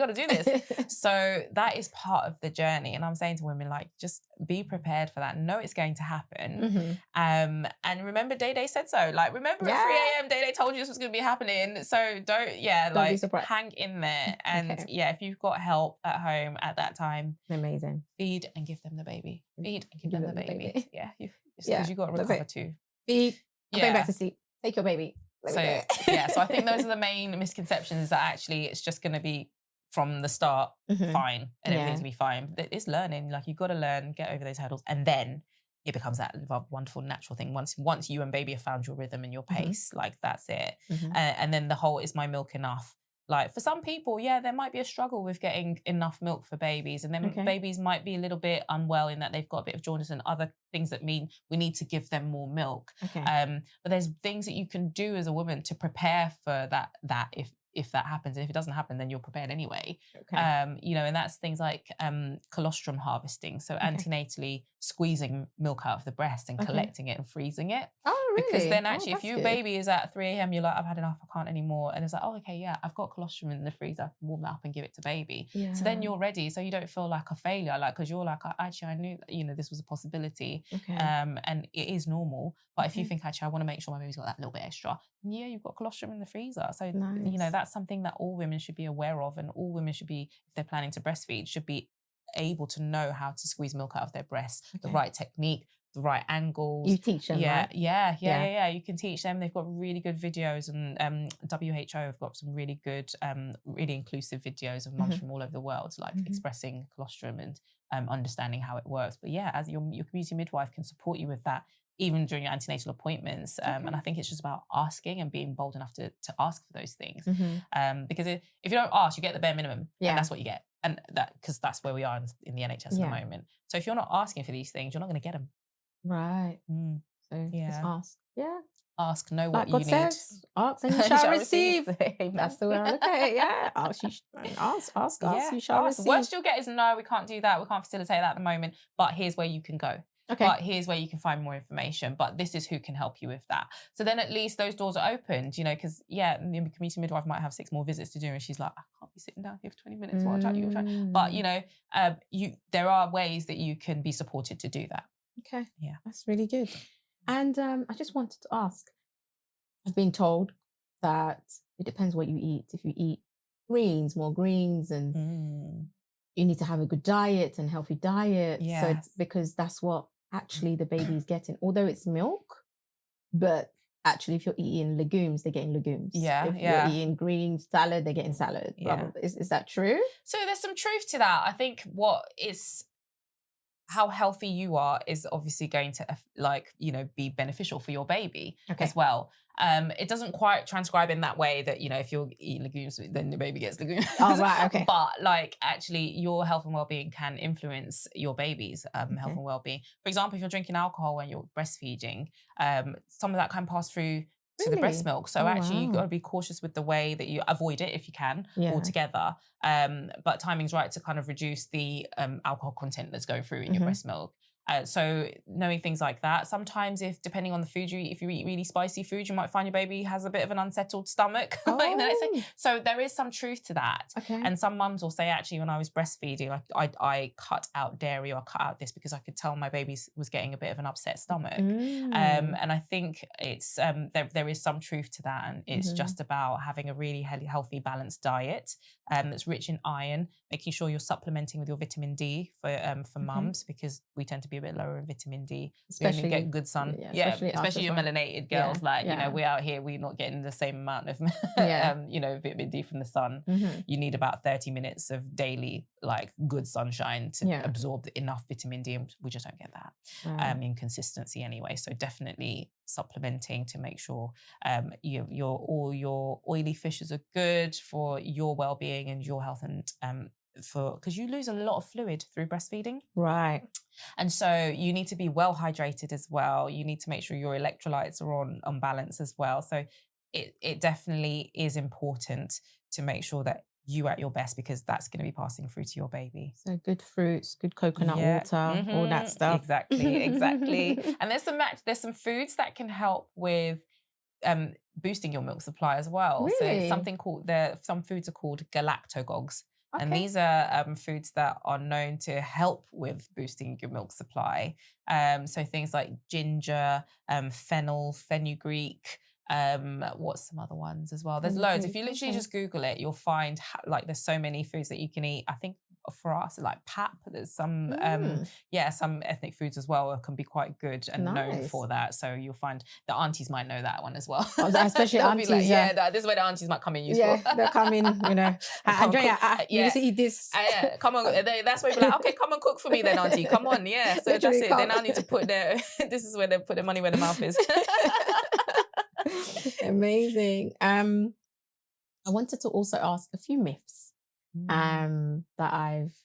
Speaker 2: So that is part of the journey. And I'm saying to women, like, just be prepared for that. Know it's going to happen. And remember, Dede said so. Like, remember at 3 a.m. Dede told you this was going to be happening. So don't be surprised. Hang in there. And if you've got help at home at that time,
Speaker 1: amazing.
Speaker 2: Feed and give them the baby. Feed and give them the baby. Yeah, because you've got to recover too.
Speaker 1: Feed. Going back to sleep. Take your baby.
Speaker 2: So I think those are the main misconceptions, is that actually it's just going to be from the start fine and everything's going to be fine. But it's learning. Like, you've got to learn, get over those hurdles, and then it becomes that wonderful natural thing. Once you and baby have found your rhythm and your pace, like that's it. And then the whole, is my milk enough? Like, for some people, there might be a struggle with getting enough milk for babies. And then babies might be a little bit unwell in that they've got a bit of jaundice and other things that mean we need to give them more milk. But there's things that you can do as a woman to prepare for that if that happens. And if it doesn't happen, then you're prepared anyway. And that's things like colostrum harvesting. So antenatally squeezing milk out of the breast and collecting it and freezing it.
Speaker 1: Oh, really?
Speaker 2: Because then actually, if your baby is at 3 a.m, you're like, I've had enough, I can't anymore. And it's like, oh, okay, I've got colostrum in the freezer. I can warm that up and give it to baby. So then you're ready. So you don't feel like a failure, like, because you're like, actually, I knew that, this was a possibility. And it is normal. But if you think, actually, I want to make sure my baby's got that little bit extra, you've got colostrum in the freezer. So, that's something that all women should be aware of, and all women should be, if they're planning to breastfeed, should be able to know how to squeeze milk out of their breasts, the right technique, the right angles.
Speaker 1: You teach them, right?
Speaker 2: Yeah. You can teach them. They've got really good videos, and WHO have got some really good, really inclusive videos of mums from all over the world, like expressing colostrum and understanding how it works. But as your community midwife can support you with that, even during your antenatal appointments. And I think it's just about asking and being bold enough to ask for those things. Because if you don't ask, you get the bare minimum. And that's what you get. And because that's where we are in the NHS at the moment. So if you're not asking for these things, you're not going to get them.
Speaker 1: Right. So just ask.
Speaker 2: Ask, know what
Speaker 1: God
Speaker 2: you
Speaker 1: says,
Speaker 2: need.
Speaker 1: Ask and you shall receive. That's the way I look at it. Ask, you shall receive.
Speaker 2: Worst you'll get is, no, we can't do that. We can't facilitate that at the moment. But here's where you can go. But here's where you can find more information. But this is who can help you with that. So then at least those doors are opened, because the community midwife might have 6 more visits to do, and she's like, I can't be sitting down here for 20 minutes while I chat to you. But there are ways that you can be supported to do that.
Speaker 1: That's really good. And I just wanted to ask, I've been told that it depends what you eat. If you eat more greens, and you need to have a good diet and healthy diet. So because that's what actually the baby's getting, although it's milk, but actually if you're eating legumes, they're getting legumes. If you're eating green salad, they're getting salad. Is that true?
Speaker 2: So there's some truth to that. I think how healthy you are is obviously going to be beneficial for your baby as well. It doesn't quite transcribe in that way that, if you're eating legumes, then the baby gets legumes.
Speaker 1: Oh, right, okay.
Speaker 2: But actually your health and well-being can influence your baby's health and well-being. For example, if you're drinking alcohol when you're breastfeeding, some of that can pass through to the breast milk. So you've got to be cautious with the way that you avoid it if you can altogether. But timing's right to kind of reduce the alcohol content that's going through in your breast milk. So knowing things like that. Sometimes depending on the food you eat, if you eat really spicy food, you might find your baby has a bit of an unsettled stomach.
Speaker 1: Oh.
Speaker 2: So there is some truth to that.
Speaker 1: Okay.
Speaker 2: And some mums will say, actually, when I was breastfeeding, I cut out dairy or cut out this because I could tell my baby was getting a bit of an upset stomach. And I think it's there is some truth to that. And it's just about having a really healthy, balanced diet that's rich in iron, making sure you're supplementing with your vitamin D for mums, because we tend to be a bit lower in vitamin D.
Speaker 1: Especially,
Speaker 2: we get good sun. Especially your melanated girls. We out here, we're not getting the same amount of vitamin D from the sun. You need about 30 minutes of daily good sunshine to absorb enough vitamin D, and we just don't get that in consistency anyway. So definitely supplementing to make sure all your oily fishes are good for your well-being and your health, and because you lose a lot of fluid through breastfeeding.
Speaker 1: Right.
Speaker 2: And so you need to be well hydrated as well. You need to make sure your electrolytes are on balance as well. So it definitely is important to make sure that you at your best, because that's going to be passing through to your baby.
Speaker 1: So good fruits, good coconut water, all that stuff.
Speaker 2: Exactly. And there's some foods that can help with boosting your milk supply as well.
Speaker 1: Really?
Speaker 2: So some foods are called galactogogues. Okay. And these are foods that are known to help with boosting your milk supply. So things like ginger, fennel, fenugreek. What's some other ones as well? There's loads. If you literally just Google it, you'll find there's so many foods that you can eat. I think for us, like pap, there's some some ethnic foods as well can be quite good and known for that. So you'll find the aunties might know that one as well.
Speaker 1: Especially aunties.
Speaker 2: This is where the aunties might come in useful.
Speaker 1: Yeah, they'll come in, you need to eat this.
Speaker 2: Come on, that's where you're like, okay, come and cook for me then, auntie. Come on, yeah. So literally that's it. They now need to put this is where they put their money where the mouth is.
Speaker 1: Amazing. I wanted to also ask a few myths that I've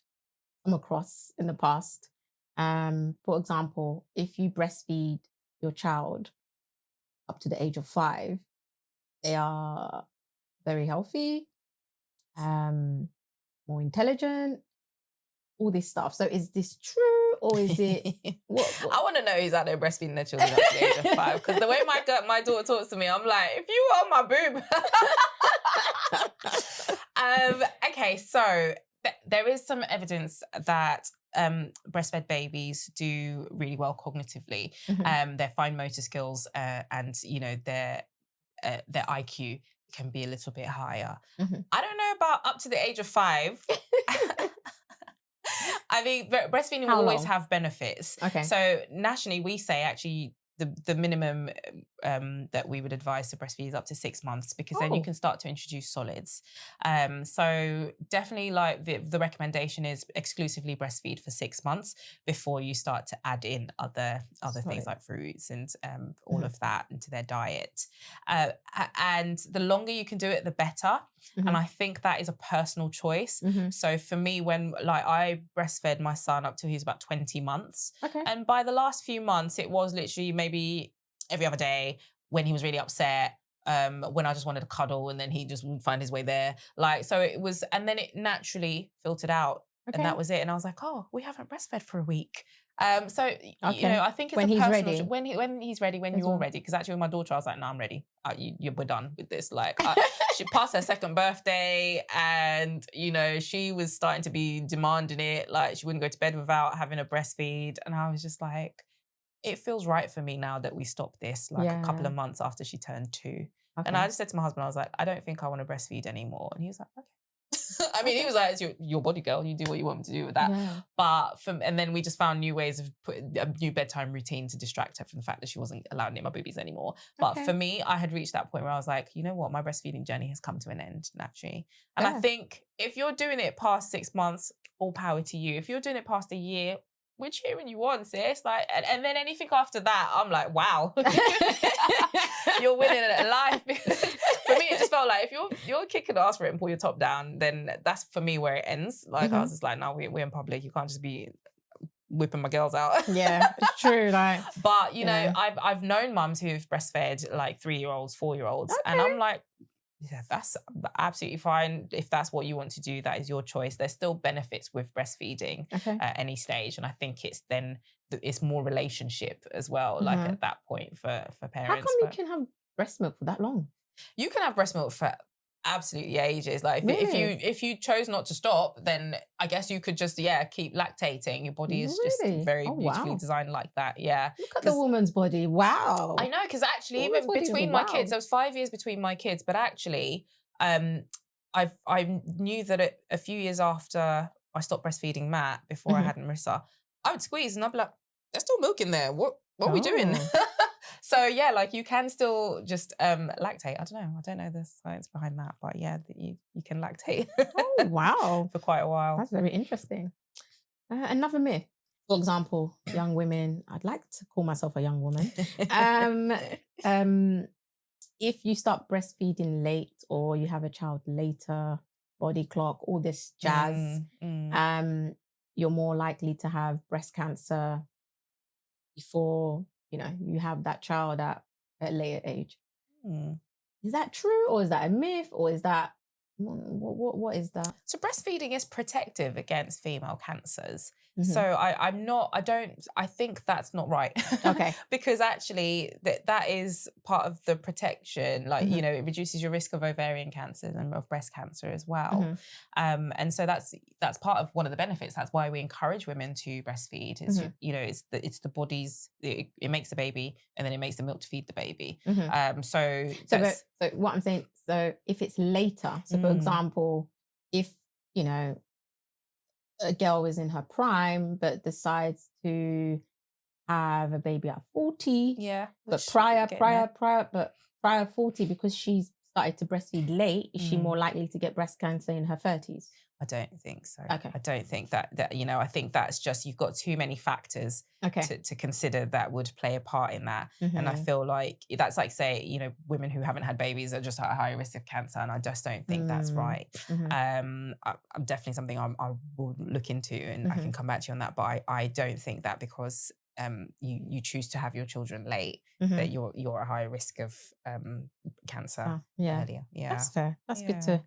Speaker 1: come across in the past. For example, if you breastfeed your child up to the age of 5, they are very healthy, more intelligent, all this stuff. So is this true, or is it? What?
Speaker 2: I want to know who's out there breastfeeding their children up to the age of 5, because the way my daughter talks to me, I'm like, if you were on my boob. Okay, so there is some evidence that breastfed babies do really well cognitively. Their fine motor skills and their IQ can be a little bit higher. I don't know about up to the age of 5. I mean, breastfeeding will always have benefits. Okay. So nationally, we say actually the minimum that we would advise to breastfeed is up to 6 months, because then you can start to introduce solids. So definitely, the recommendation is exclusively breastfeed for 6 months before you start to add in other things like fruits and all of that into their diet. And the longer you can do it, the better. And I think that is a personal choice. So for me, when I breastfed my son up till he was about 20 months. Okay. And by the last few months, it was literally maybe every other day when he was really upset, when I just wanted to cuddle, and then he just would find his way there. So it was, and then it naturally filtered out. Okay. And that was it. And I was like, oh, we haven't breastfed for a week. I think it's
Speaker 1: when he's ready.
Speaker 2: When he's ready, when you're ready. Because actually with my daughter, I was like, no, I'm ready. We're done with this. She passed her 2nd birthday, and, she was starting to be demanding it. She wouldn't go to bed without having a breastfeed. And I was just like, it feels right for me now that we stopped this a couple of months after she turned 2. Okay. And I just said to my husband, I was like, I don't think I want to breastfeed anymore. And he was like, okay. I mean, he was like, it's your body, girl. You do what you want me to do with that. Yeah. And then we just found new ways of putting a new bedtime routine to distract her from the fact that she wasn't allowed near my boobies anymore. But for me, I had reached that point where I was like, you know what? My breastfeeding journey has come to an end naturally. And I think if you're doing it past 6 months, all power to you. If you're doing it past a year, we're cheering you on, sis. And then anything after that, I'm like, wow, you're winning at life. For me, it just felt like if you're kicking ass for it and pull your top down, then that's for me where it ends. I was just like, no, we're in public. You can't just be whipping my girls out.
Speaker 1: Yeah, it's true.
Speaker 2: But I've known mums who've breastfed 3-year-olds, 4-year-olds, and I'm like, Yeah, that's absolutely fine. If that's what you want to do, that is your choice. There's still benefits with breastfeeding at any stage. And I think it's then, it's more relationship as well, like at that point for
Speaker 1: How come
Speaker 2: parents.
Speaker 1: you
Speaker 2: But
Speaker 1: can have breast milk for that long?
Speaker 2: you can have breast milk for absolutely ages. Like
Speaker 1: Really?
Speaker 2: if you chose not to stop, then I guess you could just keep lactating. Your body is just
Speaker 1: Really?
Speaker 2: very
Speaker 1: Oh,
Speaker 2: beautifully
Speaker 1: wow.
Speaker 2: designed like that. Yeah,
Speaker 1: Look at the
Speaker 2: because
Speaker 1: woman's body.
Speaker 2: I
Speaker 1: Wow.
Speaker 2: know, because
Speaker 1: The
Speaker 2: actually,
Speaker 1: woman's
Speaker 2: even
Speaker 1: body is
Speaker 2: between my kids,
Speaker 1: wow.
Speaker 2: there was 5 years between my kids, but actually, um, I knew that a few years after I stopped breastfeeding Matt, before I
Speaker 1: Mhm.
Speaker 2: had Marissa, I would squeeze and I'd be like, "There's still milk in there. What are we doing?"
Speaker 1: Oh.
Speaker 2: So yeah, like you can still just lactate. I don't know the science behind that, but yeah, you can lactate
Speaker 1: Oh, wow.
Speaker 2: for quite a while.
Speaker 1: That's very interesting. Another myth. For example, young women, I'd like to call myself a young woman. Um, um, if you start breastfeeding late or you have a child later, body clock, all this jazz,
Speaker 2: Mm, mm.
Speaker 1: you're more likely to have breast cancer before, you have that child at a later age.
Speaker 2: Mm.
Speaker 1: Is that true, or is that a myth, or is that what is that?
Speaker 2: So breastfeeding is protective against female cancers. So
Speaker 1: Mhm.
Speaker 2: I think that's not right.
Speaker 1: Okay.
Speaker 2: Because actually that is part of the protection. Like,
Speaker 1: Mhm.
Speaker 2: it reduces your risk of ovarian cancer and of breast cancer as well.
Speaker 1: Mhm.
Speaker 2: And so that's part of one of the benefits. That's why we encourage women to breastfeed. Is
Speaker 1: Mhm.
Speaker 2: it's the body's, it makes the baby and then it makes the milk to feed the baby.
Speaker 1: Mhm.
Speaker 2: So
Speaker 1: So,
Speaker 2: that's
Speaker 1: so what I'm saying, so if it's later, so for
Speaker 2: mm,
Speaker 1: example, if, you know, a girl is in her prime but decides to have a baby at 40,
Speaker 2: yeah,
Speaker 1: but
Speaker 2: which getting there.
Speaker 1: prior 40, because she's started to breastfeed late, is she
Speaker 2: Mm.
Speaker 1: more likely to get breast cancer in her 30s?
Speaker 2: I don't think so.
Speaker 1: Okay.
Speaker 2: I don't think that I think that's just, you've got too many factors
Speaker 1: Okay.
Speaker 2: to consider that would play a part in that. And I
Speaker 1: Mhm.
Speaker 2: feel like that's like, say, women who haven't had babies are just at a higher risk of cancer, and I just don't think that's
Speaker 1: Mm.
Speaker 2: right.
Speaker 1: Mhm.
Speaker 2: I'm definitely something I will look into, and I can
Speaker 1: Mhm.
Speaker 2: come back to you on that. But I don't think that because you choose to have your children late, that
Speaker 1: Mhm.
Speaker 2: you're at a higher risk of cancer
Speaker 1: Yeah.
Speaker 2: earlier. Yeah.
Speaker 1: That's fair. That's good
Speaker 2: Yeah.
Speaker 1: to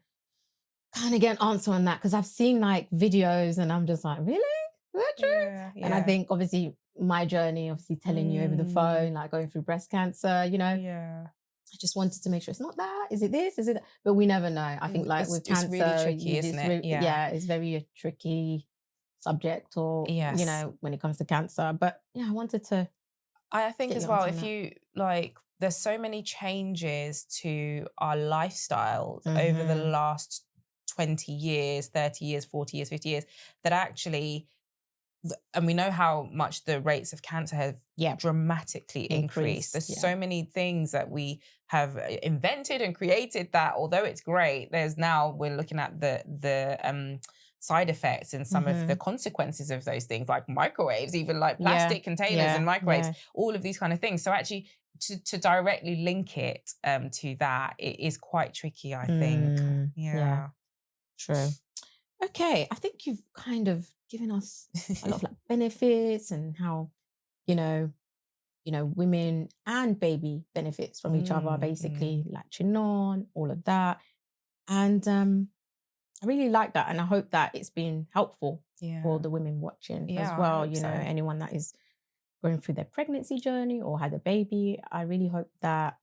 Speaker 1: kind of get an answer on that, because I've seen like videos and I'm just like, really? Is that true?
Speaker 2: Yeah.
Speaker 1: And I
Speaker 2: Yeah.
Speaker 1: think obviously my journey, obviously telling you over the
Speaker 2: Mm.
Speaker 1: phone, like going through breast cancer,
Speaker 2: Yeah.
Speaker 1: I just wanted to make sure it's not that. Is it this? Is it that? But we never know. I think like with
Speaker 2: It's really
Speaker 1: cancer,
Speaker 2: tricky,
Speaker 1: you
Speaker 2: isn't
Speaker 1: just,
Speaker 2: it? Yeah.
Speaker 1: yeah, it's very a tricky subject, or,
Speaker 2: Yes.
Speaker 1: when it comes to cancer. But yeah, I wanted to
Speaker 2: I think
Speaker 1: get
Speaker 2: as
Speaker 1: your
Speaker 2: well,
Speaker 1: answer on
Speaker 2: if
Speaker 1: that.
Speaker 2: you like, there's so many changes to our lifestyles over the
Speaker 1: Mm-hmm.
Speaker 2: last 20 years, 30 years, 40 years, 50 years, that actually, and we know how much the rates of cancer have
Speaker 1: Yeah.
Speaker 2: dramatically increased.
Speaker 1: Increase.
Speaker 2: There's
Speaker 1: Yeah.
Speaker 2: so many things that we have invented and created that, although it's great, there's now, we're looking at the side effects and some of the
Speaker 1: Mm-hmm.
Speaker 2: consequences of those things, like microwaves, even like
Speaker 1: Yeah.
Speaker 2: plastic containers and
Speaker 1: Yeah.
Speaker 2: microwaves,
Speaker 1: Yeah.
Speaker 2: all of these kind of things. So actually, to directly link it to that, it is quite tricky, I think.
Speaker 1: Yeah.
Speaker 2: Yeah.
Speaker 1: True. Okay, I think you've kind of given us a lot of like benefits and how, you know, women and baby benefits from each other,
Speaker 2: Mm,
Speaker 1: basically
Speaker 2: mm.
Speaker 1: latching on, all of that. And I really like that. And I hope that it's been helpful for
Speaker 2: Yeah.
Speaker 1: the women watching as
Speaker 2: Yeah, I
Speaker 1: well.
Speaker 2: hope so.
Speaker 1: Anyone that is going through their pregnancy journey or had a baby, I really hope that,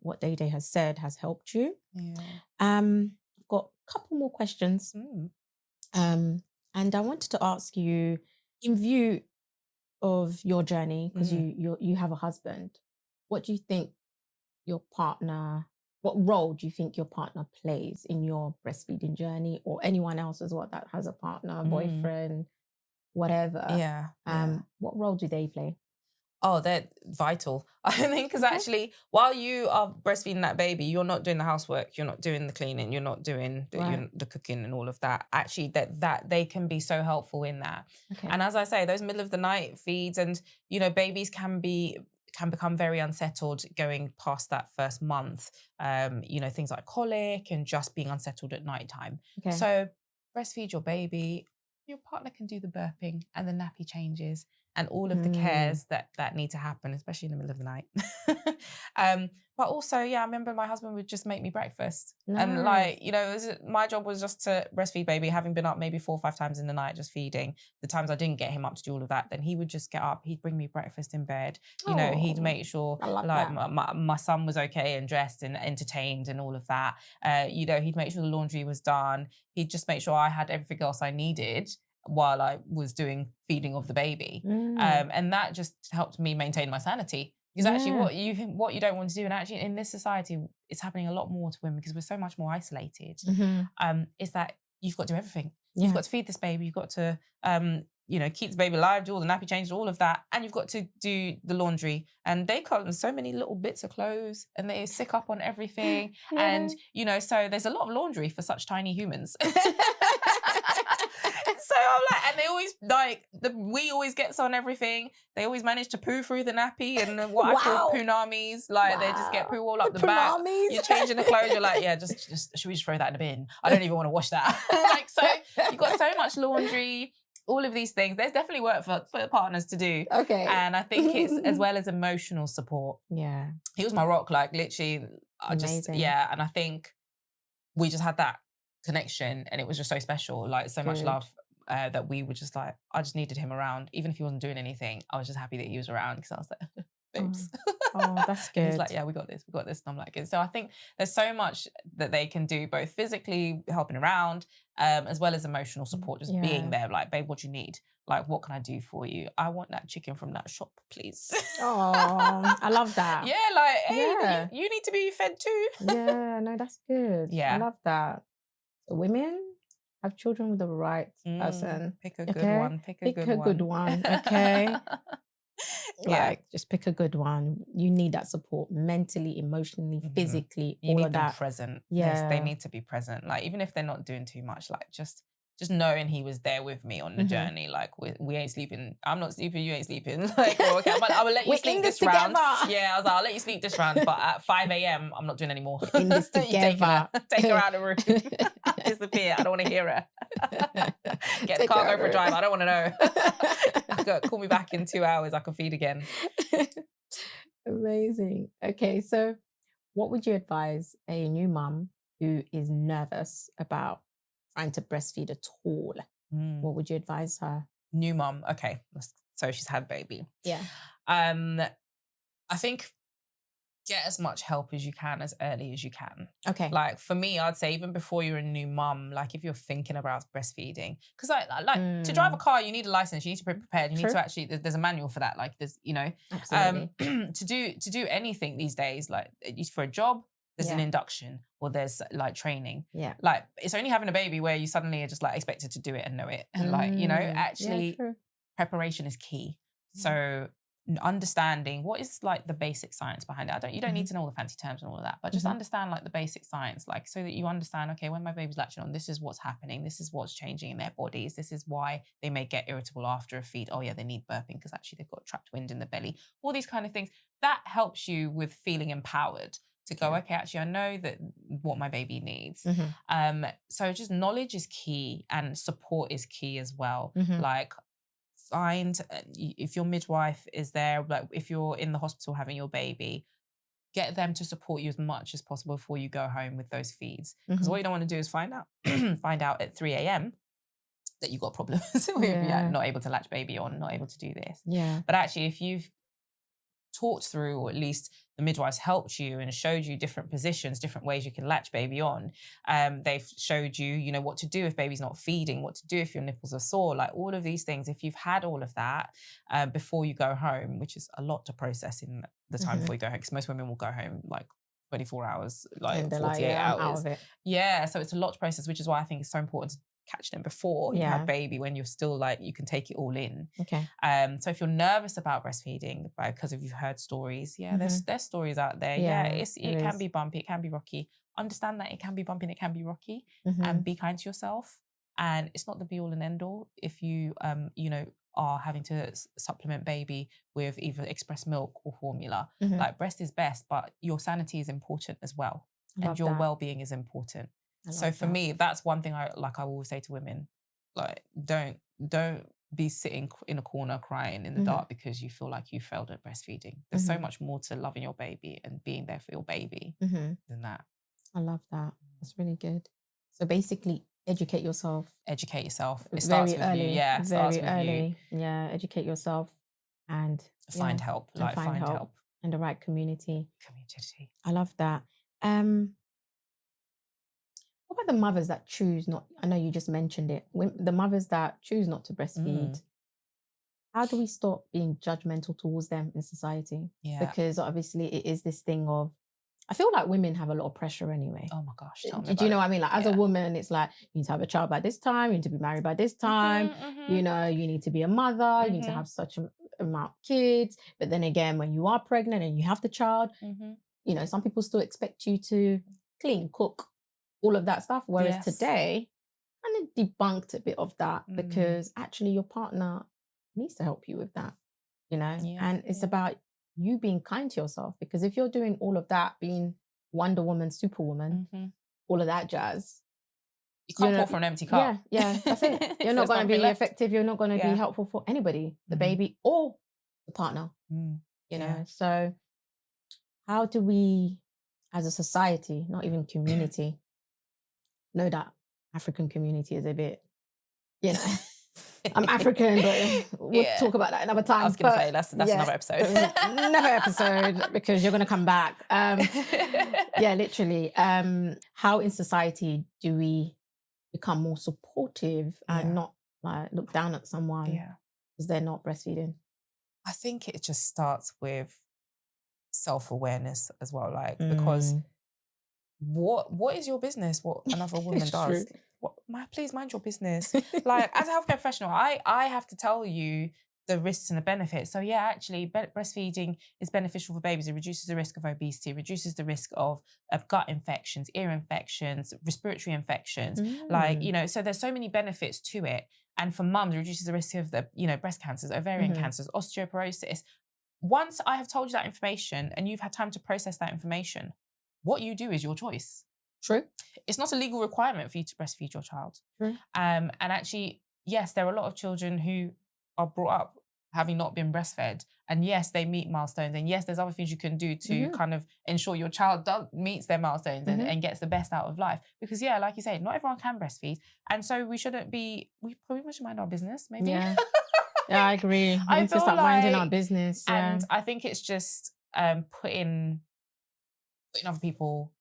Speaker 1: what Dede has said has helped you.
Speaker 2: Yeah.
Speaker 1: I've got a couple more questions.
Speaker 2: Mm.
Speaker 1: Um, and I wanted to ask you, in view of your journey, because
Speaker 2: Mm.
Speaker 1: you have a husband, what do you think your partner, what role do you think your partner plays in your breastfeeding journey, or anyone else as well that has a partner,
Speaker 2: Mm.
Speaker 1: boyfriend, whatever?
Speaker 2: Yeah, yeah.
Speaker 1: What role do they play?
Speaker 2: Oh, they're vital. I think because
Speaker 1: Okay.
Speaker 2: actually, while you are breastfeeding that baby, you're not doing the housework, you're not doing the cleaning, you're not doing
Speaker 1: Right.
Speaker 2: the cooking and all of that. Actually, that they can be so helpful in that.
Speaker 1: Okay.
Speaker 2: And as I say, those middle of the night feeds, and babies can become very unsettled going past that first month. Things like colic and just being unsettled at nighttime.
Speaker 1: Okay.
Speaker 2: So breastfeed your baby. Your partner can do the burping and the nappy changes, and all of the cares that need to happen, especially in the middle of the night. But also, I remember my husband would just make me breakfast. Nice. And like, my job was just to breastfeed baby, having been up maybe 4 or 5 times in the night, just feeding. The times I didn't get him up to do all of that, then he would just get up, he'd bring me breakfast in bed. He'd make sure like my son was okay and dressed and entertained and all of that. He'd make sure the laundry was done. He'd just make sure I had everything else I needed while I was doing feeding of the baby. And that just helped me maintain my sanity. Because actually what you don't want to do, and actually in this society, it's happening a lot more to women because we're so much more isolated, is that you've got to do everything. You've got to feed this baby, you've got to keep the baby alive, do all the nappy changes, all of that, and you've got to do the laundry. And they come so many little bits of clothes and they sick up on everything. And so there's a lot of laundry for such tiny humans. So I'm like, and they always we always gets on everything. They always manage to poo through the nappy and what I call poonamis. Like they just get poo all up the back. You're changing the clothes. You're like, just should we just throw that in the bin? I don't even want to wash that. So you've got so much laundry, all of these things. There's definitely work for partners to do. Okay. And I think it's as well as emotional support. Yeah. He was my rock, like literally. Amazing. And I think we just had that connection and it was just so special, like so much love. That we were just like, I just needed him around. Even if he wasn't doing anything, I was just happy that he was around because I was like, babes.
Speaker 1: Oh, that's good.
Speaker 2: He's like, we got this. And I'm like, good. So I think there's so much that they can do, both physically helping around, as well as emotional support, just being there. Like, babe, what do you need? Like, what can I do for you? I want that chicken from that shop, please.
Speaker 1: Oh, I love that.
Speaker 2: Hey, you need to be fed too.
Speaker 1: Yeah, no, that's good. Yeah. I love that. So women, have children with the right person.
Speaker 2: Pick a good one. Pick a good one.
Speaker 1: Okay. Just pick a good one. You need that support mentally, emotionally, physically.
Speaker 2: You
Speaker 1: all
Speaker 2: need
Speaker 1: of
Speaker 2: them
Speaker 1: that.
Speaker 2: present. Yes, they need to be present. Like even if they're not doing too much, like just knowing he was there with me on the journey. Like we ain't sleeping. I'm not sleeping. You ain't sleeping. Like okay, I will let you sleep this round. Yeah, I was like, I'll let you sleep this round, but at 5 a.m. I'm not doing any more.
Speaker 1: In this together.
Speaker 2: Take her out of the room. Disappear. I don't want to hear her. Get the car, go for a drive. I don't want to know. Call me back in 2 hours. I can feed again.
Speaker 1: Amazing. Okay, so what would you advise a new mum who is nervous about trying to breastfeed at all? What would you advise her?
Speaker 2: New mum. Okay, so she's had baby.
Speaker 1: Yeah.
Speaker 2: I think get as much help as you can as early as you can.
Speaker 1: Okay.
Speaker 2: Like for me, I'd say even before you're a new mum, like if you're thinking about breastfeeding, because like to drive a car, you need a license. You need to be prepared. You need to actually. There's a manual for that. Like there's
Speaker 1: Absolutely.
Speaker 2: to do anything these days, like for a job, there's an induction or there's like training.
Speaker 1: Yeah.
Speaker 2: Like it's only having a baby where you suddenly are just like expected to do it and know it. And like actually preparation is key. So understanding what is like the basic science behind it. You don't need to know all the fancy terms and all of that, but just understand like the basic science, like so that you understand, okay, when my baby's latching on, this is what's happening, this is what's changing in their bodies, this is why they may get irritable after a feed. Oh yeah, they need burping because actually they've got trapped wind in the belly. All these kind of things. That helps you with feeling empowered to go, okay, actually I know that what my baby needs. So just knowledge is key and support is key as well. Like find, if your midwife is there, like if you're in the hospital having your baby, get them to support you as much as possible before you go home with those feeds. Because what you don't want to do is find out at 3 a.m. that you've got problems with not able to latch baby on, not able to do this.
Speaker 1: Yeah.
Speaker 2: But actually, if you've talked through, or at least the midwives helped you and showed you different positions, different ways you can latch baby on. They've showed you, what to do if baby's not feeding, what to do if your nipples are sore, like all of these things. If you've had all of that before you go home, which is a lot to process in the time before you go home, because most women will go home like 24 hours, like 48 hours.
Speaker 1: Out of it.
Speaker 2: Yeah, so it's a lot to process, which is why I think it's so important to catch them before you have baby, when you're still like, you can take it all in.
Speaker 1: Okay.
Speaker 2: So if you're nervous about breastfeeding because you've heard stories, there's stories out there. It can be bumpy, it can be rocky. Understand that it can be bumpy and it can be rocky, and be kind to yourself. And it's not the be all and end all if you are having to supplement baby with either express milk or formula. Like breast is best, but your sanity is important as well, and your well-being is important. So for me, that's one thing I always say to women, like don't be sitting in a corner crying in the dark because you feel like you failed at breastfeeding. There's so much more to loving your baby and being there for your baby than that.
Speaker 1: I love that. That's really good. So basically, educate yourself.
Speaker 2: Educate yourself. It starts with you. Yeah, starts with you.
Speaker 1: Yeah, educate yourself and
Speaker 2: find help. Like find help.
Speaker 1: And the right community.
Speaker 2: Community.
Speaker 1: I love that. What about the mothers that choose not? I know you just mentioned it. The mothers that choose not to breastfeed. How do we stop being judgmental towards them in society?
Speaker 2: Yeah.
Speaker 1: Because obviously it is this thing of, I feel like women have a lot of pressure anyway.
Speaker 2: Oh my gosh.
Speaker 1: Do you know what I mean? Like as a woman, it's like, you need to have a child by this time, you need to be married by this time, you know, you need to be a mother, you need to have such an amount of kids. But then again, when you are pregnant and you have the child, you know, some people still expect you to clean, cook, all of that stuff. Whereas today, kind of debunked a bit of that because actually your partner needs to help you with that, you know? And it's about you being kind to yourself, because if you're doing all of that, being Wonder Woman, Superwoman, all of that jazz,
Speaker 2: you can't pour from an empty cup.
Speaker 1: Yeah, that's it. You're not going to be effective. You're not going to be helpful for anybody, the baby or the partner, you know? So how do we, as a society, not even community, know that African community is a bit, you know, I'm African, but we'll talk about that another time.
Speaker 2: I was going to say, that's another episode.
Speaker 1: Another episode, because you're going to come back. Yeah, literally. How in society do we become more supportive and not like look down at someone because they're not breastfeeding?
Speaker 2: I think it just starts with self-awareness as well, like, because what is your business what another woman does? Please mind your business. Like, as a healthcare professional, I have to tell you the risks and the benefits. So yeah, actually breastfeeding is beneficial for babies. It reduces the risk of obesity, reduces the risk of gut infections, ear infections, respiratory infections. Like, you know, so there's so many benefits to it. And for mums, it reduces the risk of the, you know, breast cancers, ovarian cancers, osteoporosis. Once I have told you that information and you've had time to process that information, what you do is your choice.
Speaker 1: True.
Speaker 2: It's not a legal requirement for you to breastfeed your child.
Speaker 1: True.
Speaker 2: And actually, yes, there are a lot of children who are brought up having not been breastfed. And yes, they meet milestones. And yes, there's other things you can do to kind of ensure your child meets their milestones and gets the best out of life. Because yeah, like you say, not everyone can breastfeed. And so we probably should mind our business, maybe.
Speaker 1: Yeah, yeah, I agree. We need to start minding our business.
Speaker 2: And I think it's just putting other people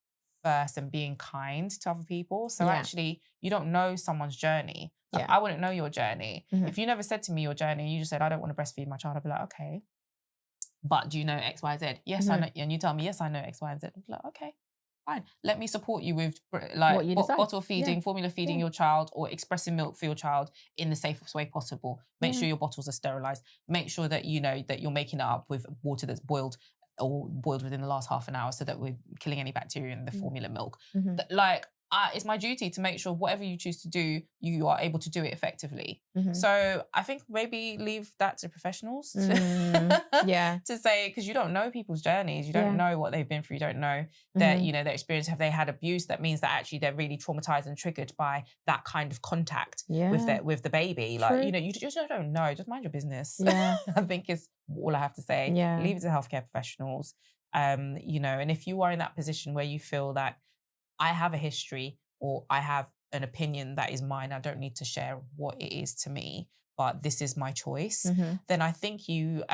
Speaker 2: first and being kind to other people. So actually, you don't know someone's journey. Like, I wouldn't know your journey. If you never said to me your journey, you just said, I don't want to breastfeed my child, I'd be like, okay. But do you know X, Y, Z? Yes, I know. And you tell me, yes, I know X, Y, and Z. I'd be like, okay, fine. Let me support you with like bottle feeding, formula feeding your child, or expressing milk for your child in the safest way possible. Make sure your bottles are sterilized. Make sure that you know that you're making it up with water that's boiled or boiled within the last half an hour so that we're killing any bacteria in the formula milk. Like, it's my duty to make sure whatever you choose to do, you are able to do it effectively. So I think maybe leave that to professionals to say, because you don't know people's journeys. You don't know what they've been through. You don't know that, you know, their experience. Have they had abuse? That means that actually they're really traumatized and triggered by that kind of contact with the baby. Like, you know, you just don't know. Just mind your business. I think is all I have to say. Leave it to healthcare professionals. You know, and if you are in that position where you feel that I have a history or I have an opinion that is mine, I don't need to share what it is to me, but this is my choice, then I think you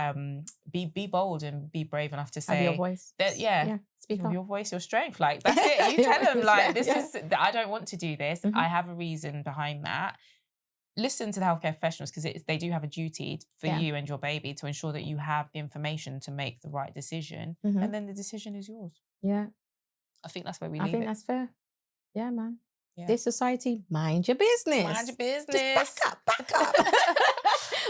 Speaker 2: be bold and be brave enough to say,
Speaker 1: have your voice.
Speaker 2: That,
Speaker 1: speak up.
Speaker 2: Your voice, your strength. Like, that's it. You tell them, like, this is, I don't want to do this. I have a reason behind that. Listen to the healthcare professionals, because they do have a duty for you and your baby to ensure that you have the information to make the right decision. And then the decision is yours.
Speaker 1: Yeah.
Speaker 2: I think that's where we leave it.
Speaker 1: I think that's fair. Yeah, man. Yeah. This society, mind your business.
Speaker 2: Mind your business.
Speaker 1: Just back up.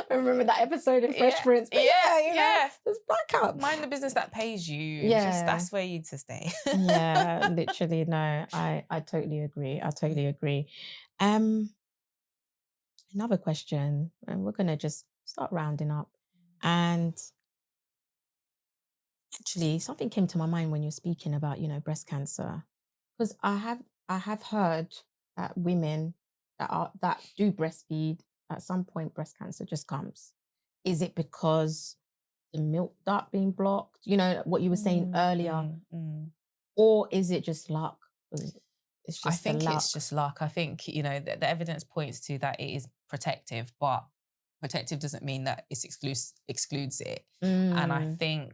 Speaker 1: Remember that episode of Fresh Prince? Yeah. Just back up.
Speaker 2: Mind the business that pays you. Yeah. Just, that's where you need to stay.
Speaker 1: Yeah, literally. No, I totally agree. I totally agree. Another question, and we're going to just start rounding up. And actually, something came to my mind when you're speaking about, you know, breast cancer, because I have heard that women that do breastfeed, at some point breast cancer just comes? Is it because the milk duct being blocked? You know, what you were saying earlier. Or is it just luck? It's just
Speaker 2: I think
Speaker 1: luck.
Speaker 2: it's just luck. I think, you know, the evidence points to that it is protective, but protective doesn't mean that it excludes it. And I think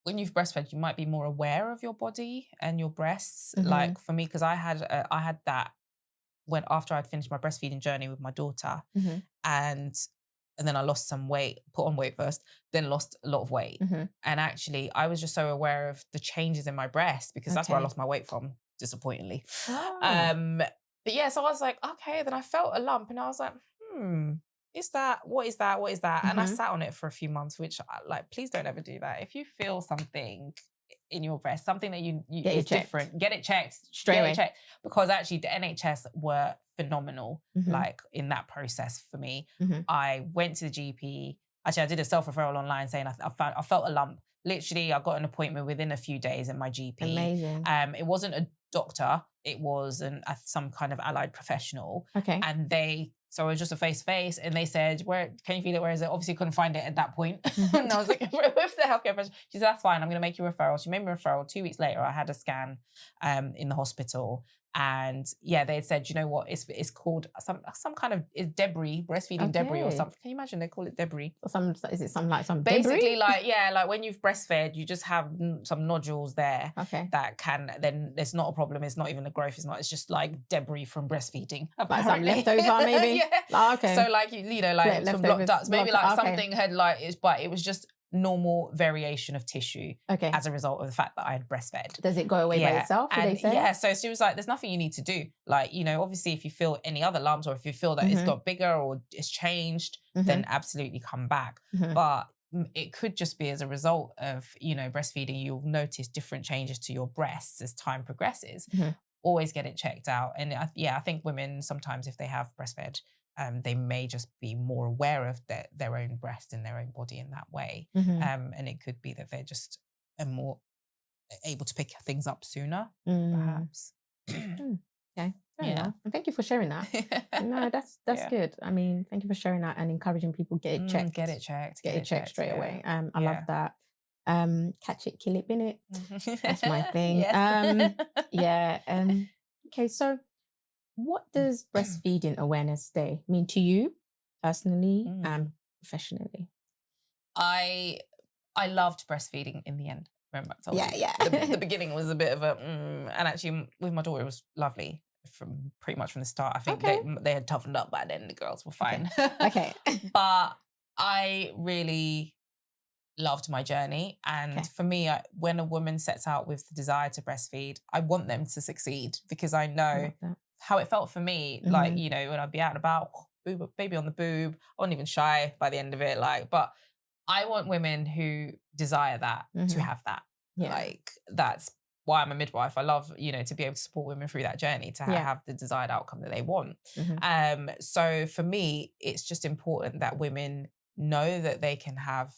Speaker 2: when you've breastfed, you might be more aware of your body and your breasts. Like for me, because I had that when after I'd finished my breastfeeding journey with my daughter, and then I lost some weight, put on weight first, then lost a lot of weight. And actually, I was just so aware of the changes in my breast because that's where I lost my weight from, disappointingly. But yeah, so I was like, okay, then I felt a lump and I was like, is that, what is that? What is that? And I sat on it for a few months, which please don't ever do that. If you feel something in your breast, something that you is different, get it checked straight away. Because actually the NHS were phenomenal, like in that process for me. I went to the GP. Actually, I did a self-referral online saying I felt a lump. Literally, I got an appointment within a few days in my GP.
Speaker 1: Amazing.
Speaker 2: It wasn't a doctor. It was some kind of allied professional.
Speaker 1: Okay.
Speaker 2: And so it was just a face-to-face, and they said, "Where can you feel it? Where is it?" Obviously, couldn't find it at that point. And I was like, with the healthcare professional, she said, "That's fine. I'm going to make you a referral." She made me a referral. 2 weeks later, I had a scan in the hospital. And yeah, they had said, you know what, it's called some kind of debris, breastfeeding debris or something. Can you imagine they call it debris?
Speaker 1: Is it some
Speaker 2: Basically
Speaker 1: debris?
Speaker 2: like when you've breastfed, you just have some nodules there.
Speaker 1: Okay.
Speaker 2: That then it's not a problem. It's not even a growth. It's just like debris from breastfeeding.
Speaker 1: Like some leftover maybe?
Speaker 2: Yeah.
Speaker 1: Oh, okay.
Speaker 2: So like, you know, like some blocked ducts. Maybe like something had but it was just normal variation of tissue as a result of the fact that I had breastfed.
Speaker 1: Does it go away by itself, they say?
Speaker 2: Yeah, so she was like, there's nothing you need to do. Like, you know, obviously if you feel any other lumps or if you feel that it's got bigger or it's changed, then absolutely come back. But it could just be as a result of, you know, breastfeeding, you'll notice different changes to your breasts as time progresses. Always get it checked out. And I think women sometimes, if they have breastfed, they may just be more aware of their own breast and their own body in that way. And it could be that they're just more able to pick things up sooner, perhaps.
Speaker 1: Okay. Fair enough. And thank you for sharing that. No, that's good. I mean, thank you for sharing that and encouraging people get it checked.
Speaker 2: Get it checked.
Speaker 1: Get it checked straight away. I love that. Catch it, kill it, bin it. That's my thing. Okay, so what does breastfeeding awareness day mean to you personally and professionally?
Speaker 2: I loved breastfeeding in the end. Remember, I told you. The beginning was a bit of a, and actually with my daughter, it was lovely from pretty much from the start. I think they had toughened up by then. The girls were fine.
Speaker 1: Okay.
Speaker 2: But I really loved my journey. And for me, when a woman sets out with the desire to breastfeed, I want them to succeed because I know how it felt for me. Like, you know, when I'd be out and about, baby on the boob, I wasn't even shy by the end of it. But I want women who desire that to have that. Like, that's why I'm a midwife. I love, you know, to be able to support women through that journey, to have the desired outcome that they want. So for me, it's just important that women know that they can have,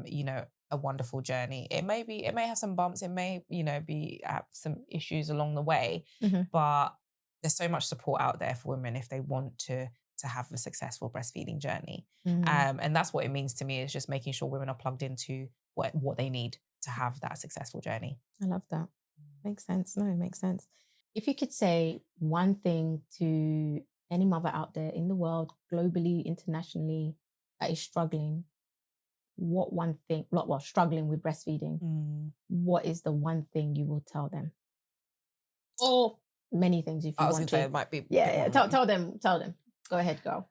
Speaker 2: you know, a wonderful journey. It may have some bumps. It may, you know, have some issues along the way, but there's so much support out there for women if they want to have a successful breastfeeding journey. And that's what it means to me, is just making sure women are plugged into what they need to have that successful journey.
Speaker 1: I love that. Makes sense. No, it makes sense. If you could say one thing to any mother out there in the world, globally, internationally, that is struggling, what one thing, struggling with breastfeeding, what is the one thing you will tell them? Or many things if you want to. I was going to say it might be. Tell them. Go ahead, girl.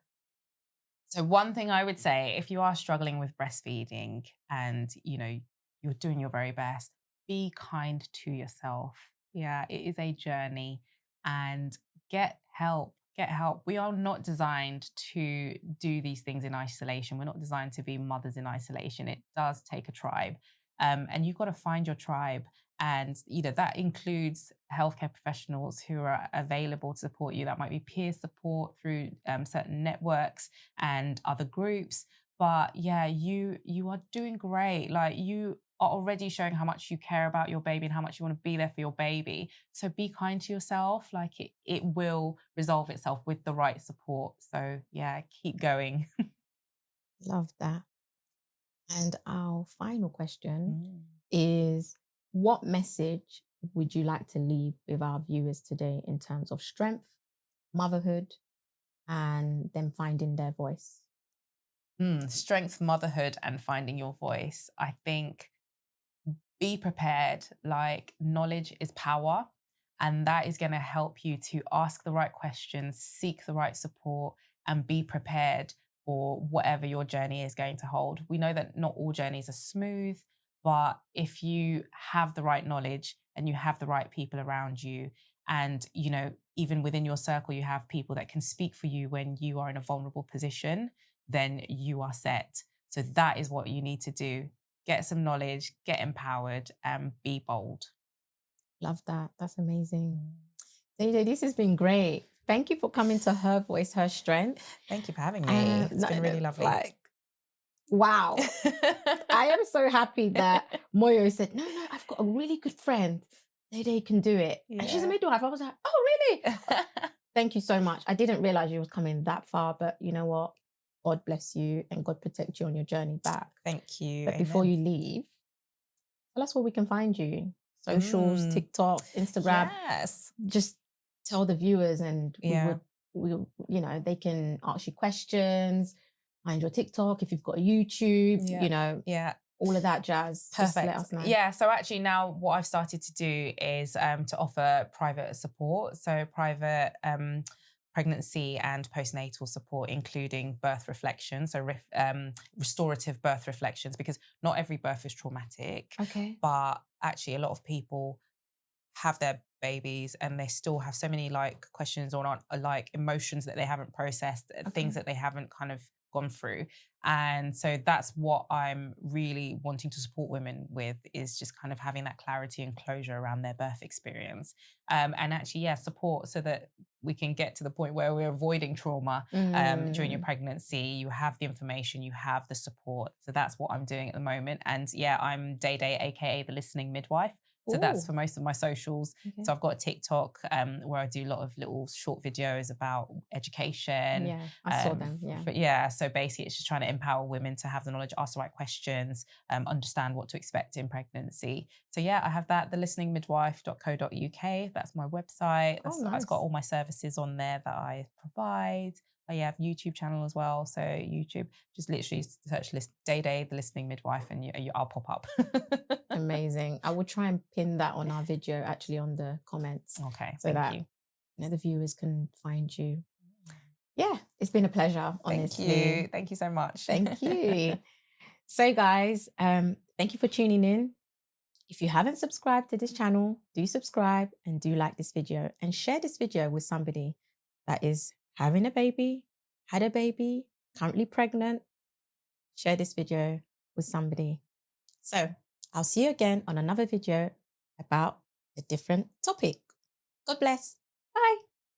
Speaker 2: So one thing I would say, if you are struggling with breastfeeding and, you know, you're doing your very best, be kind to yourself. Yeah, it is a journey, and get help. Get help. We are not designed to do these things in isolation. We're not designed to be mothers in isolation. It does take a tribe. And you've got to find your tribe. And, you know, that includes healthcare professionals who are available to support you. That might be peer support through certain networks and other groups. But yeah, you are doing great. Like, you are already showing how much you care about your baby and how much you want to be there for your baby. So be kind to yourself. Like it will resolve itself with the right support. So yeah, keep going.
Speaker 1: Love that. And our final question is, what message would you like to leave with our viewers today in terms of strength, motherhood, and them finding their voice?
Speaker 2: Strength, motherhood, and finding your voice. I think be prepared. Like, knowledge is power, and that is going to help you to ask the right questions, seek the right support, and be prepared for whatever your journey is going to hold. We know that not all journeys are smooth, but if you have the right knowledge and you have the right people around you, and even within your circle, you have people that can speak for you when you are in a vulnerable position, then you are set. So that is what you need to do. Get some knowledge, get empowered, and be bold.
Speaker 1: Love that. That's amazing. Dede, this has been great. Thank you for coming to Her Voice, Her Strength.
Speaker 2: Thank you for having me. It's been really lovely.
Speaker 1: Wow. I am so happy that Moyo said, no, I've got a really good friend. Dede can do it. Yeah. And she's a midwife. I was like, oh, really? Thank you so much. I didn't realize you was coming that far, but you know what? God bless you and God protect you on your journey back.
Speaker 2: Thank you.
Speaker 1: But before you leave, tell us where we can find you. Socials, TikTok, Instagram.
Speaker 2: Yes.
Speaker 1: Just tell the viewers, and they can ask you questions, find your TikTok, if you've got a YouTube, all of that jazz.
Speaker 2: Perfect.
Speaker 1: Just let us know.
Speaker 2: Yeah. So actually now what I've started to do is to offer private support. So private pregnancy and postnatal support, including birth reflections, so restorative birth reflections, because not every birth is traumatic.
Speaker 1: Okay.
Speaker 2: But actually a lot of people have their babies and they still have so many questions or emotions that they haven't processed, things that they haven't kind of gone through. And so that's what I'm really wanting to support women with, is just kind of having that clarity and closure around their birth experience. And actually, support so that we can get to the point where we're avoiding trauma during your pregnancy. You have the information, you have the support. So that's what I'm doing at the moment. And I'm Dede, aka the Listening Midwife. So that's for most of my socials. Okay. So I've got a TikTok where I do a lot of little short videos about education.
Speaker 1: Yeah, I saw them. Yeah.
Speaker 2: So basically it's just trying to empower women to have the knowledge, ask the right questions, understand what to expect in pregnancy. So I have that, thelisteningmidwife.co.uk. That's my website. That's got all my services on there that I provide. I have YouTube channel as well. So YouTube, just literally search Dede, the Listening Midwife, and I'll pop up.
Speaker 1: Amazing. I will try and pin that on our video, actually, on the comments.
Speaker 2: Okay.
Speaker 1: So that the viewers can find you. Yeah, it's been a pleasure, honestly.
Speaker 2: Thank you. Thank you so much.
Speaker 1: Thank you. So guys, thank you for tuning in. If you haven't subscribed to this channel, do subscribe and do like this video and share this video with somebody that is having a baby, had a baby, currently pregnant. Share this video with somebody. So I'll see you again on another video about a different topic. God bless. Bye.